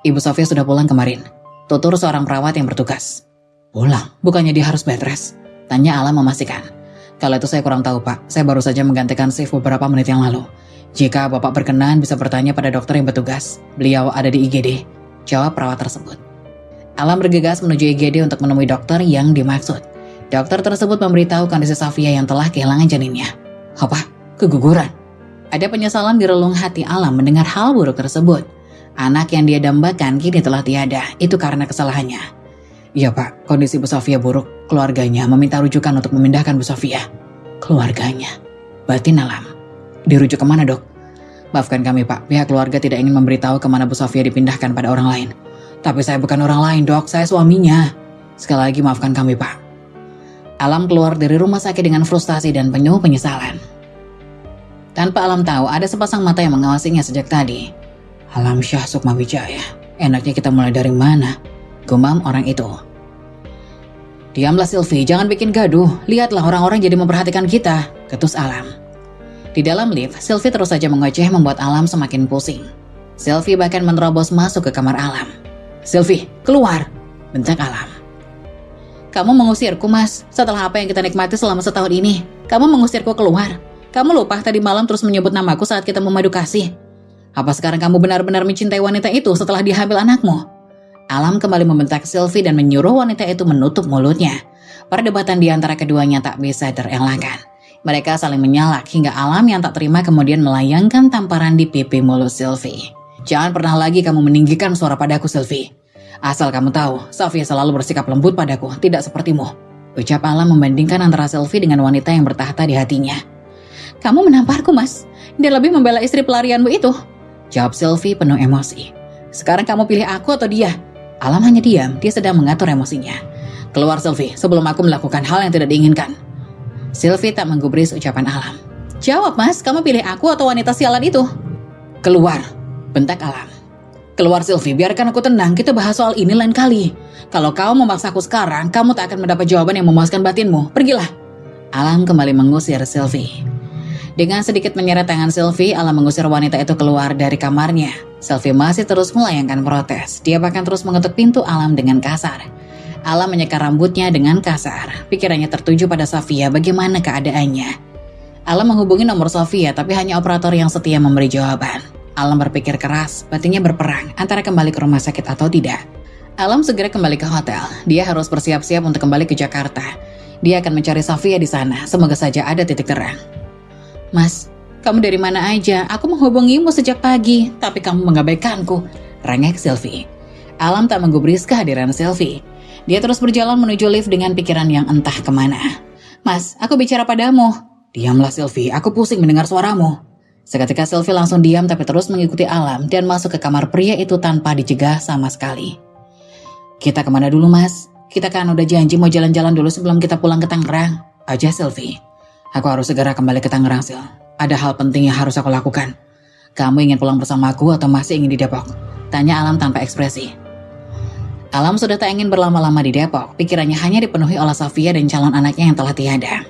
Ibu Sofia sudah pulang kemarin, tutur seorang perawat yang bertugas. Pulang? Bukannya dia harus bed rest? Tanya Alam memastikan. Kalau itu saya kurang tahu, Pak. Saya baru saja menggantikan shift beberapa menit yang lalu. Jika Bapak berkenan bisa bertanya pada dokter yang bertugas. Beliau ada di IGD, jawab perawat tersebut. Alam bergegas menuju IGD untuk menemui dokter yang dimaksud. Dokter tersebut memberitahu kondisi Sofia yang telah kehilangan janinnya. Apa? Keguguran? Ada penyesalan di relung hati Alam mendengar hal buruk tersebut. Anak yang dia dambakan kini telah tiada, itu karena kesalahannya. Iya Pak, kondisi Bu Sofia buruk. Keluarganya meminta rujukan untuk memindahkan Bu Sofia. Keluarganya? Batin Alam. Dirujuk kemana dok? Maafkan kami Pak, pihak keluarga tidak ingin memberitahu kemana Bu Sofia dipindahkan pada orang lain. Tapi saya bukan orang lain dok, saya suaminya. Sekali lagi maafkan kami Pak. Alam keluar dari rumah sakit dengan frustasi dan penuh penyesalan. Tanpa Alam tahu, ada sepasang mata yang mengawasinya sejak tadi. Alam Syah Sukmawijaya, enaknya kita mulai dari mana? Gumam orang itu. Diamlah Sylvie, jangan bikin gaduh. Lihatlah orang-orang jadi memperhatikan kita, ketus Alam. Di dalam lift, Sylvie terus saja mengoceh membuat Alam semakin pusing. Sylvie bahkan menerobos masuk ke kamar Alam. Sylvie, keluar, bentak Alam. Kamu mengusirku mas, setelah apa yang kita nikmati selama setahun ini. Kamu mengusirku keluar. Kamu lupa tadi malam terus menyebut namaku saat kita memadu kasih. Apa sekarang kamu benar-benar mencintai wanita itu setelah dia hamil anakmu? Alam kembali membentak Sylvie dan menyuruh wanita itu menutup mulutnya. Perdebatan di antara keduanya tak bisa terelakkan. Mereka saling menyalak hingga Alam yang tak terima kemudian melayangkan tamparan di pipi mulut Sylvie. Jangan pernah lagi kamu meninggikan suara padaku Sylvie. Asal kamu tahu, Sofia selalu bersikap lembut padaku, tidak sepertimu. Ucap Alam membandingkan antara Sylvie dengan wanita yang bertahta di hatinya. Kamu menamparku mas, dia lebih membela istri pelarianmu itu. Jawab Sylvie penuh emosi. Sekarang kamu pilih aku atau dia? Alam hanya diam, dia sedang mengatur emosinya. Keluar Sylvie, sebelum aku melakukan hal yang tidak diinginkan. Sylvie tak menggubris ucapan Alam. Jawab mas, kamu pilih aku atau wanita sialan itu? Keluar, bentak Alam. Keluar Sylvie, biarkan aku tenang, kita bahas soal ini lain kali. Kalau kau memaksaku sekarang, kamu tak akan mendapat jawaban yang memuaskan batinmu. Pergilah. Alam kembali mengusir Sylvie. Dengan sedikit menyeret tangan Sylvie, Alam mengusir wanita itu keluar dari kamarnya. Sylvie masih terus melayangkan protes. Dia bahkan terus mengetuk pintu Alam dengan kasar. Alam menyeka rambutnya dengan kasar. Pikirannya tertuju pada Sofia, bagaimana keadaannya. Alam menghubungi nomor Sofia, tapi hanya operator yang setia memberi jawaban. Alam berpikir keras, batinnya berperang antara kembali ke rumah sakit atau tidak. Alam segera kembali ke hotel. Dia harus bersiap-siap untuk kembali ke Jakarta. Dia akan mencari Sofia di sana. Semoga saja ada titik terang. Mas, kamu dari mana aja? Aku menghubungimu sejak pagi, tapi kamu mengabaikanku. Rengek Sylvie. Alam tak menggubris kehadiran Sylvie. Dia terus berjalan menuju lift dengan pikiran yang entah kemana. Mas, aku bicara padamu. Diamlah Sylvie, aku pusing mendengar suaramu. Seketika Sylvie langsung diam tapi terus mengikuti Alam dan masuk ke kamar pria itu tanpa dicegah sama sekali. Kita kemana dulu mas? Kita kan udah janji mau jalan-jalan dulu sebelum kita pulang ke Tangerang. Aja Sylvie. Aku harus segera kembali ke Tangerang, Sil. Ada hal penting yang harus aku lakukan. Kamu ingin pulang bersamaku atau masih ingin di Depok? Tanya Alam tanpa ekspresi. Alam sudah tak ingin berlama-lama di Depok. Pikirannya hanya dipenuhi oleh Sofia dan calon anaknya yang telah tiada.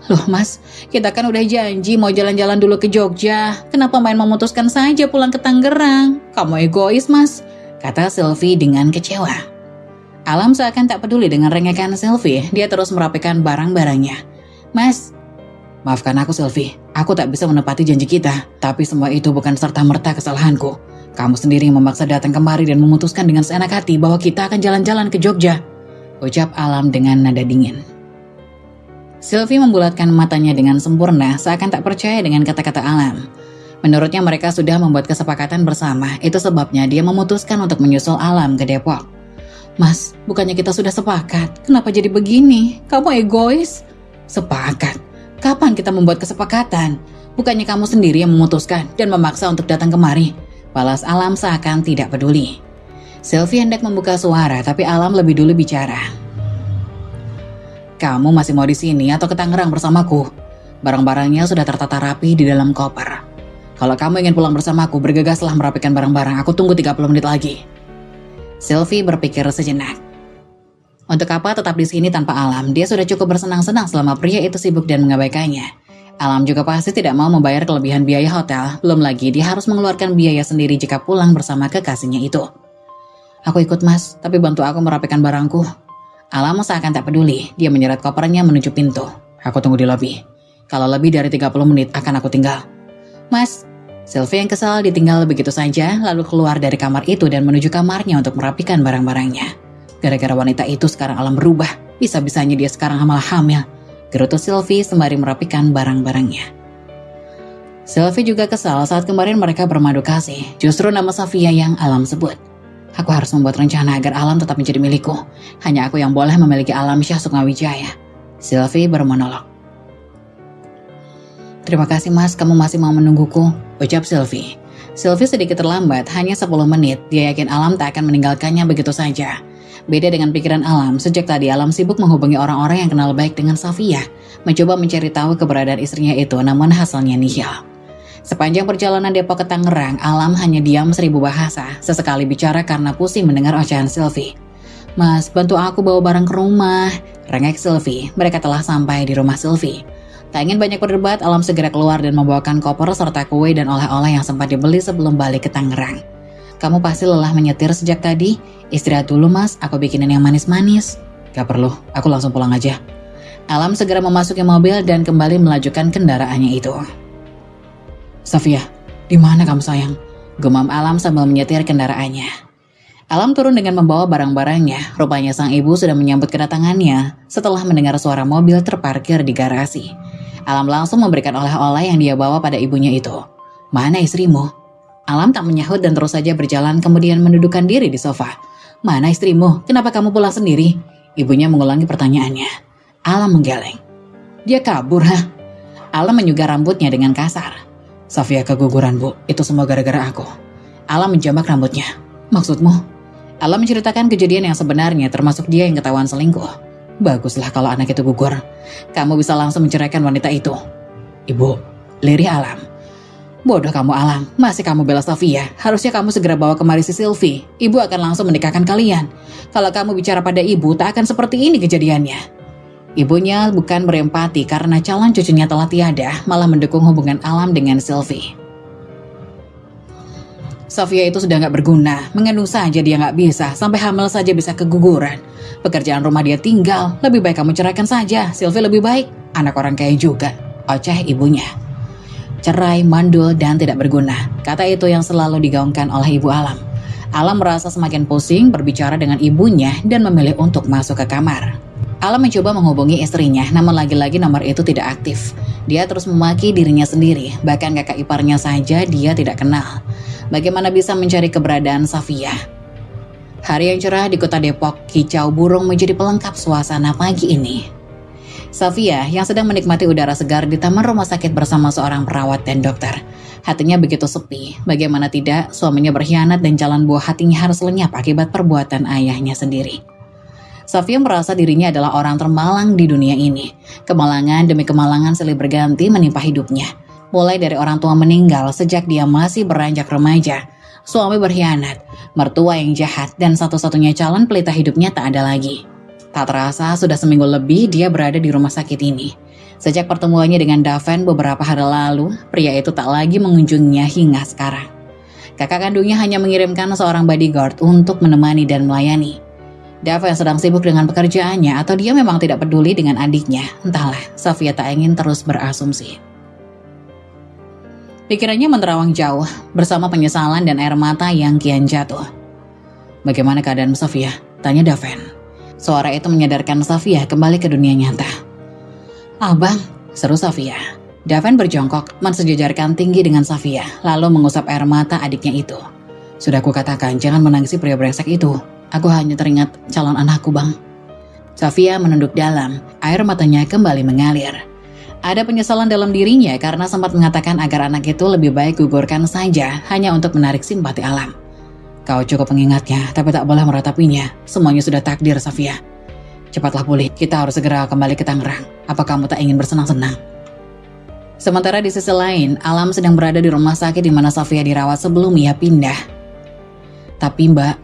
Loh mas, kita kan udah janji mau jalan-jalan dulu ke Jogja. Kenapa main memutuskan saja pulang ke Tangerang? Kamu egois mas, kata Sylvie dengan kecewa. Alam seakan tak peduli dengan rengekan Sylvie. Dia terus merapikan barang-barangnya. Mas, maafkan aku Sylvie, aku tak bisa menepati janji kita. Tapi semua itu bukan serta-merta kesalahanku. Kamu sendiri yang memaksa datang kemari dan memutuskan dengan seenak hati bahwa kita akan jalan-jalan ke Jogja. Ucap Alam dengan nada dingin. Sylvie membulatkan matanya dengan sempurna, seakan tak percaya dengan kata-kata Alam. Menurutnya mereka sudah membuat kesepakatan bersama, itu sebabnya dia memutuskan untuk menyusul Alam ke Depok. Mas, bukannya kita sudah sepakat? Kenapa jadi begini? Kamu egois? Sepakat? Kapan kita membuat kesepakatan? Bukannya kamu sendiri yang memutuskan dan memaksa untuk datang kemari? Balas Alam seakan tidak peduli. Sylvie hendak membuka suara, tapi Alam lebih dulu bicara. Kamu masih mau di sini atau ke Tangerang bersamaku? Barang-barangnya sudah tertata rapi di dalam koper. Kalau kamu ingin pulang bersamaku, bergegaslah merapikan barang-barang. Aku tunggu 30 menit lagi. Sylvie berpikir sejenak. Untuk apa tetap di sini tanpa Alam? Dia sudah cukup bersenang-senang selama pria itu sibuk dan mengabaikannya. Alam juga pasti tidak mau membayar kelebihan biaya hotel. Belum lagi dia harus mengeluarkan biaya sendiri jika pulang bersama kekasihnya itu. Aku ikut mas, tapi bantu aku merapikan barangku. Alam seakan tak peduli. Dia menyeret kopernya menuju pintu. Aku tunggu di lobi. Kalau lebih dari 30 menit akan aku tinggal. Mas, Sylvie yang kesal ditinggal begitu saja lalu keluar dari kamar itu dan menuju kamarnya untuk merapikan barang-barangnya. Gara-gara wanita itu sekarang Alam berubah. Bisa-bisanya dia sekarang malah hamil. Gerutu Sylvie sembari merapikan barang-barangnya. Sylvie juga kesal saat kemarin mereka bermadu kasih. Justru nama Safia yang Alam sebut. Aku harus membuat rencana agar Alam tetap menjadi milikku. Hanya aku yang boleh memiliki Alam Syah Sukmawijaya. Sylvie bermonolog. Terima kasih mas, kamu masih mau menungguku, ucap Sylvie. Sylvie sedikit terlambat, hanya 10 menit. Dia yakin Alam tak akan meninggalkannya begitu saja. Beda dengan pikiran Alam, sejak tadi Alam sibuk menghubungi orang-orang yang kenal baik dengan Safia, mencoba mencari tahu keberadaan istrinya itu, namun hasilnya nihil. Sepanjang perjalanan Depok ke Tangerang, Alam hanya diam 1000 bahasa, sesekali bicara karena pusing mendengar ocehan Sylvie. Mas, bantu aku bawa barang ke rumah, rengek Sylvie. Mereka telah sampai di rumah Sylvie. Tak ingin banyak berdebat, Alam segera keluar dan membawakan koper serta kue dan oleh-oleh yang sempat dibeli sebelum balik ke Tangerang. Kamu pasti lelah menyetir sejak tadi. Istirahat dulu mas, aku bikinin yang manis-manis. Gak perlu, aku langsung pulang aja. Alam segera memasuki mobil dan kembali melajukan kendaraannya itu. Safia, di mana kamu sayang? Gumam Alam sambil menyetir kendaraannya. Alam turun dengan membawa barang-barangnya. Rupanya sang ibu sudah menyambut kedatangannya setelah mendengar suara mobil terparkir di garasi. Alam langsung memberikan oleh-oleh yang dia bawa pada ibunya itu. Mana istrimu? Alam tak menyahut dan terus saja berjalan kemudian mendudukkan diri di sofa. Mana istrimu? Kenapa kamu pulang sendiri? Ibunya mengulangi pertanyaannya. Alam menggeleng. Dia kabur, ha? Alam menyugar rambutnya dengan kasar. Safia keguguran bu, itu semua gara-gara aku. Alam menjambak rambutnya. Maksudmu? Alam menceritakan kejadian yang sebenarnya termasuk dia yang ketahuan selingkuh. Baguslah kalau anak itu gugur. Kamu bisa langsung menceraikan wanita itu. Ibu, lirih Alam. Bodoh kamu Alam, masih kamu bela Safia. Harusnya kamu segera bawa kemari si Sylvie. Ibu akan langsung menikahkan kalian. Kalau kamu bicara pada ibu, tak akan seperti ini kejadiannya. Ibunya bukan berempati karena calon cucunya telah tiada, malah mendukung hubungan Alam dengan Sylvie. Safia itu sudah gak berguna, mengandung saja dia gak bisa, sampai hamil saja bisa keguguran. Pekerjaan rumah dia tinggal, lebih baik kamu ceraikan saja, Sylvie lebih baik, anak orang kaya juga, oceh ibunya. Cerai, mandul, dan tidak berguna, kata itu yang selalu digaungkan oleh ibu Alam. Alam merasa semakin pusing berbicara dengan ibunya dan memilih untuk masuk ke kamar. Alam mencoba menghubungi istrinya, namun lagi-lagi nomor itu tidak aktif. Dia terus memaki dirinya sendiri, bahkan kakak iparnya saja dia tidak kenal. Bagaimana bisa mencari keberadaan Safia? Hari yang cerah di kota Depok, kicau burung menjadi pelengkap suasana pagi ini. Safia yang sedang menikmati udara segar di taman rumah sakit bersama seorang perawat dan dokter. Hatinya begitu sepi, bagaimana tidak suaminya berkhianat dan jalan buah hatinya harus lenyap akibat perbuatan ayahnya sendiri. Safia merasa dirinya adalah orang termalang di dunia ini. Kemalangan demi kemalangan silih berganti menimpa hidupnya. Mulai dari orang tua meninggal sejak dia masih beranjak remaja, suami berkhianat, mertua yang jahat, dan satu-satunya calon pelita hidupnya tak ada lagi. Tak terasa sudah seminggu lebih dia berada di rumah sakit ini. Sejak pertemuannya dengan Daven beberapa hari lalu, pria itu tak lagi mengunjunginya hingga sekarang. Kakak kandungnya hanya mengirimkan seorang bodyguard untuk menemani dan melayani. Daven sedang sibuk dengan pekerjaannya atau dia memang tidak peduli dengan adiknya. Entahlah, Safia tak ingin terus berasumsi. Pikirannya menerawang jauh, bersama penyesalan dan air mata yang kian jatuh. Bagaimana keadaan Safia? Tanya Daven. Suara itu menyadarkan Safia kembali ke dunia nyata. Abang, seru Safia. Daven berjongkok, mensejajarkan tinggi dengan Safia, lalu mengusap air mata adiknya itu. Sudah kukatakan, jangan menangisi pria brengsek itu. Aku hanya teringat calon anakku, bang. Safia menunduk dalam, air matanya kembali mengalir. Ada penyesalan dalam dirinya karena sempat mengatakan agar anak itu lebih baik gugurkan saja hanya untuk menarik simpati Alam. Kau cukup mengingatnya, tapi tak boleh meratapinya. Semuanya sudah takdir, Safia. Cepatlah pulih, kita harus segera kembali ke Tangerang. Apa kamu tak ingin bersenang-senang? Sementara di sisi lain, Alam sedang berada di rumah sakit di mana Safia dirawat sebelum ia pindah. Tapi mbak,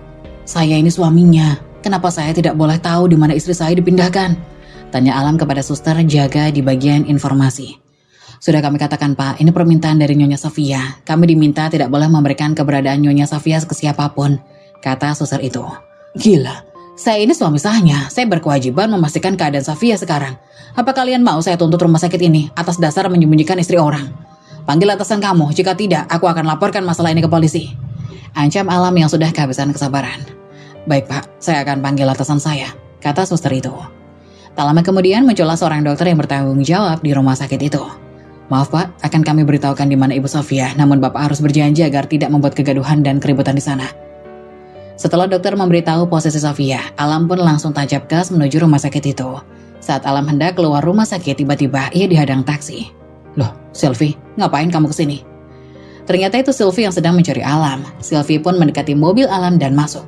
Saya ini suaminya. Kenapa saya tidak boleh tahu di mana istri saya dipindahkan? Tanya Alam kepada suster jaga di bagian informasi. Sudah kami katakan Pak, ini permintaan dari Nyonya Sofia. Kami diminta tidak boleh memberikan keberadaan Nyonya Sofia ke siapapun, kata suster itu. Gila, saya ini suami sahnya. Saya berkewajiban memastikan keadaan Sofia sekarang. Apa kalian mau saya tuntut rumah sakit ini atas dasar menyembunyikan istri orang? Panggil atasan kamu, jika tidak aku akan laporkan masalah ini ke polisi. Ancam Alam yang sudah kehabisan kesabaran. Baik Pak, saya akan panggil atasan saya, kata suster itu. Tak lama kemudian muncullah seorang dokter yang bertanggung jawab di rumah sakit itu. Maaf Pak, akan kami beritahukan di mana Ibu Sofia, namun Bapak harus berjanji agar tidak membuat kegaduhan dan keributan di sana. Setelah dokter memberitahu posisi Sofia, Alam pun langsung tancap gas menuju rumah sakit itu. Saat Alam hendak keluar rumah sakit, tiba-tiba ia dihadang taksi. Loh, Sylvie, ngapain kamu kesini? Ternyata itu Sylvie yang sedang mencari Alam. Sylvie pun mendekati mobil Alam dan masuk.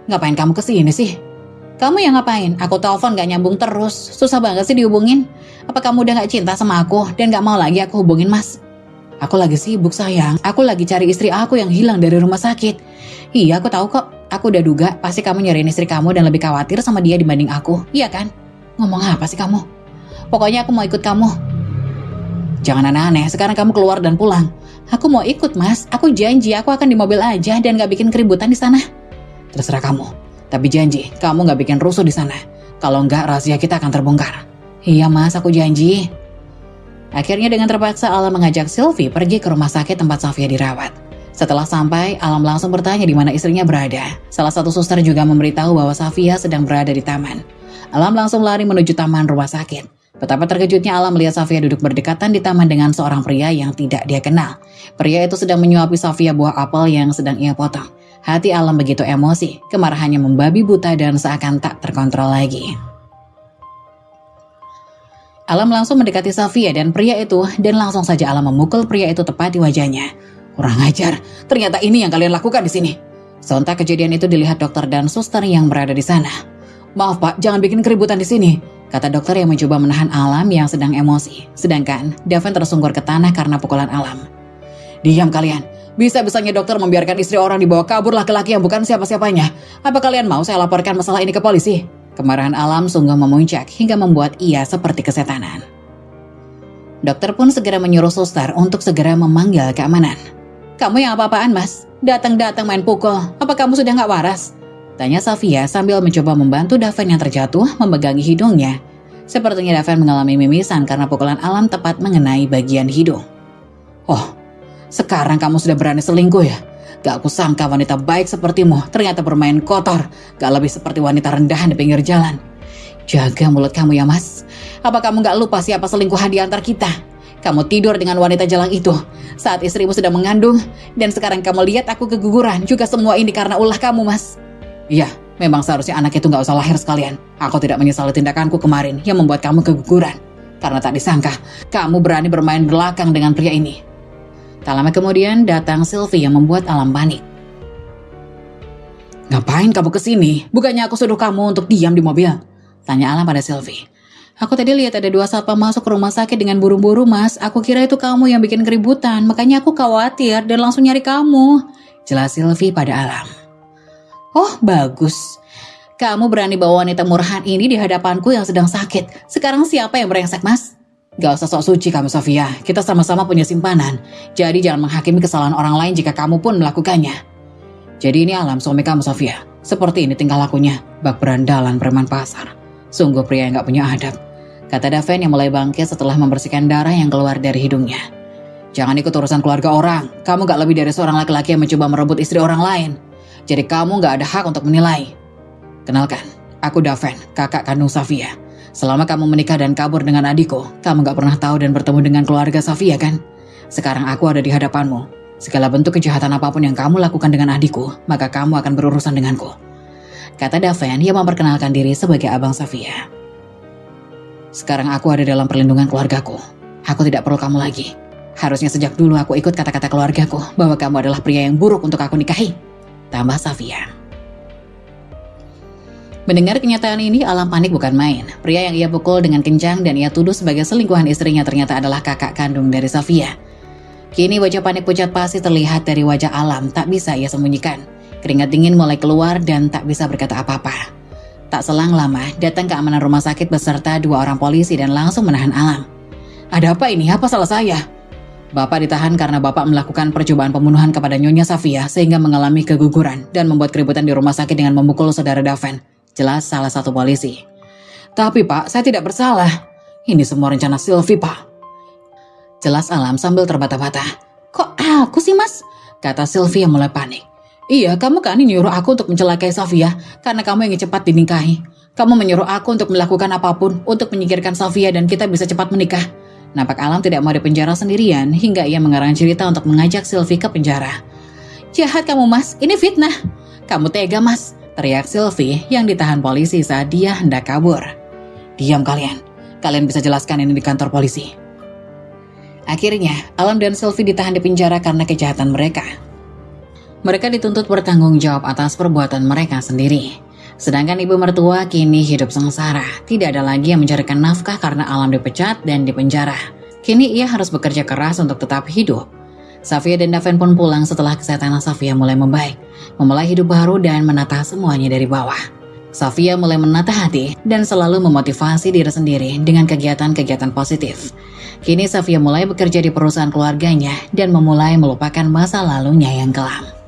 Ngapain kamu kesini sih? Kamu yang ngapain? Aku telepon gak nyambung terus. Susah banget sih dihubungin. Apa kamu udah gak cinta sama aku dan gak mau lagi aku hubungin Mas? Aku lagi sibuk sayang. Aku lagi cari istri aku yang hilang dari rumah sakit. Iya aku tahu kok. Aku udah duga pasti kamu nyariin istri kamu dan lebih khawatir sama dia dibanding aku. Iya kan? Ngomong apa sih kamu? Pokoknya aku mau ikut kamu. Jangan aneh-aneh. Sekarang kamu keluar dan pulang. Aku mau ikut Mas. Aku janji aku akan di mobil aja dan gak bikin keributan di sana. Terserah kamu. Tapi janji, kamu gak bikin rusuh di sana. Kalau enggak, rahasia kita akan terbongkar. Iya Mas, aku janji. Akhirnya dengan terpaksa Alam mengajak Sylvie pergi ke rumah sakit tempat Sofia dirawat. Setelah sampai, Alam langsung bertanya di mana istrinya berada. Salah satu suster juga memberitahu bahwa Sofia sedang berada di taman. Alam langsung lari menuju taman rumah sakit. Betapa terkejutnya Alam melihat Sofia duduk berdekatan di taman dengan seorang pria yang tidak dia kenal. Pria itu sedang menyuapi Sofia buah apel yang sedang ia potong. Hati Alam begitu emosi, kemarahannya membabi buta dan seakan tak terkontrol lagi. Alam langsung mendekati Sofia dan pria itu dan langsung saja Alam memukul pria itu tepat di wajahnya. Kurang ajar, ternyata ini yang kalian lakukan di sini. Sontak kejadian itu dilihat dokter dan suster yang berada di sana. Maaf Pak, jangan bikin keributan di sini, kata dokter yang mencoba menahan Alam yang sedang emosi. Sedangkan Daven tersungkur ke tanah karena pukulan Alam. Diam kalian. Bisa-bisanya dokter membiarkan istri orang dibawa kabur laki-laki yang bukan siapa-siapanya. Apa kalian mau saya laporkan masalah ini ke polisi? Kemarahan Alam sungguh memuncak hingga membuat ia seperti kesetanan. Dokter pun segera menyuruh suster untuk segera memanggil keamanan. Kamu yang apa-apaan Mas? Datang-datang main pukul. Apa kamu sudah gak waras? Tanya Sofia sambil mencoba membantu Daven yang terjatuh memegangi hidungnya. Sepertinya Daven mengalami mimisan karena pukulan Alam tepat mengenai bagian hidung. Oh, sekarang kamu sudah berani selingkuh ya? Gak aku sangka wanita baik sepertimu ternyata bermain kotor. Gak lebih seperti wanita rendahan di pinggir jalan. Jaga mulut kamu ya Mas. Apa kamu gak lupa siapa selingkuhan di antar kita? Kamu tidur dengan wanita jalang itu saat istrimu sedang mengandung. Dan sekarang kamu lihat aku keguguran. Juga semua ini karena ulah kamu Mas. Iya, memang seharusnya anak itu gak usah lahir sekalian. Aku tidak menyesali tindakanku kemarin yang membuat kamu keguguran. Karena tak disangka kamu berani bermain belakang dengan pria ini. Tak lama kemudian datang Sylvie yang membuat Alam panik. Ngapain kamu kesini? Bukannya aku suruh kamu untuk diam di mobil? Tanya Alam pada Sylvie. Aku tadi lihat ada 2 satpam masuk ke rumah sakit dengan buru-buru Mas. Aku kira itu kamu yang bikin keributan. Makanya aku khawatir dan langsung nyari kamu. Jelas Sylvie pada Alam. Oh bagus. Kamu berani bawa wanita murahan ini di hadapanku yang sedang sakit. Sekarang siapa yang brengsek Mas? Gak usah sok suci kamu Sofia, kita sama-sama punya simpanan. Jadi jangan menghakimi kesalahan orang lain jika kamu pun melakukannya. Jadi ini Alam suami kamu Sofia. Seperti ini tingkah lakunya, bak berandalan preman pasar. Sungguh pria yang gak punya adab, kata Daven yang mulai bangkit setelah membersihkan darah yang keluar dari hidungnya. Jangan ikut urusan keluarga orang. Kamu gak lebih dari seorang laki-laki yang mencoba merebut istri orang lain. Jadi kamu gak ada hak untuk menilai. Kenalkan, aku Daven, kakak kandung Sofia. Selama kamu menikah dan kabur dengan adikku, kamu gak pernah tahu dan bertemu dengan keluarga Sofia kan? Sekarang aku ada di hadapanmu. Segala bentuk kejahatan apapun yang kamu lakukan dengan adikku, maka kamu akan berurusan denganku. Kata Daven yang memperkenalkan diri sebagai abang Sofia. Sekarang aku ada dalam perlindungan keluargaku. Aku tidak perlu kamu lagi. Harusnya sejak dulu aku ikut kata-kata keluargaku bahwa kamu adalah pria yang buruk untuk aku nikahi. Tambah Sofia. Mendengar kenyataan ini, Alam panik bukan main. Pria yang ia pukul dengan kencang dan ia tuduh sebagai selingkuhan istrinya ternyata adalah kakak kandung dari Sofia. Kini wajah panik pucat pasi terlihat dari wajah Alam, tak bisa ia sembunyikan. Keringat dingin mulai keluar dan tak bisa berkata apa-apa. Tak selang lama, datang keamanan rumah sakit beserta 2 orang polisi dan langsung menahan Alam. Ada apa ini? Apa salah saya? Bapak ditahan karena Bapak melakukan percobaan pembunuhan kepada Nyonya Safia sehingga mengalami keguguran dan membuat keributan di rumah sakit dengan memukul saudara Daven. Jelas salah satu polisi. Tapi Pak, saya tidak bersalah. Ini semua rencana Sylvie, Pak. Jelas Alam sambil terbata-bata. Kok aku sih, Mas? Kata Sylvie yang mulai panik. Iya, kamu kan nyuruh aku untuk mencelakai Safia karena kamu ingin cepat dinikahi. Kamu menyuruh aku untuk melakukan apapun untuk menyingkirkan Safia dan kita bisa cepat menikah. Nampak Alam tidak mau dipenjara sendirian hingga ia mengarang cerita untuk mengajak Sylvie ke penjara. Jahat kamu, Mas, ini fitnah. Kamu tega, Mas, teriak Sylvie yang ditahan polisi saat dia hendak kabur. Diam kalian. Kalian bisa jelaskan ini di kantor polisi. Akhirnya, Alam dan Sylvie ditahan di penjara karena kejahatan mereka. Mereka dituntut bertanggung jawab atas perbuatan mereka sendiri. Sedangkan ibu mertua kini hidup sengsara. Tidak ada lagi yang mencarikan nafkah karena Alam dipecat dan dipenjara. Kini ia harus bekerja keras untuk tetap hidup. Safia dan Daven pun pulang setelah kesehatan Safia mulai membaik. Memulai hidup baru dan menata semuanya dari bawah. Safia mulai menata hati dan selalu memotivasi diri sendiri dengan kegiatan-kegiatan positif. Kini Safia mulai bekerja di perusahaan keluarganya dan memulai melupakan masa lalunya yang kelam.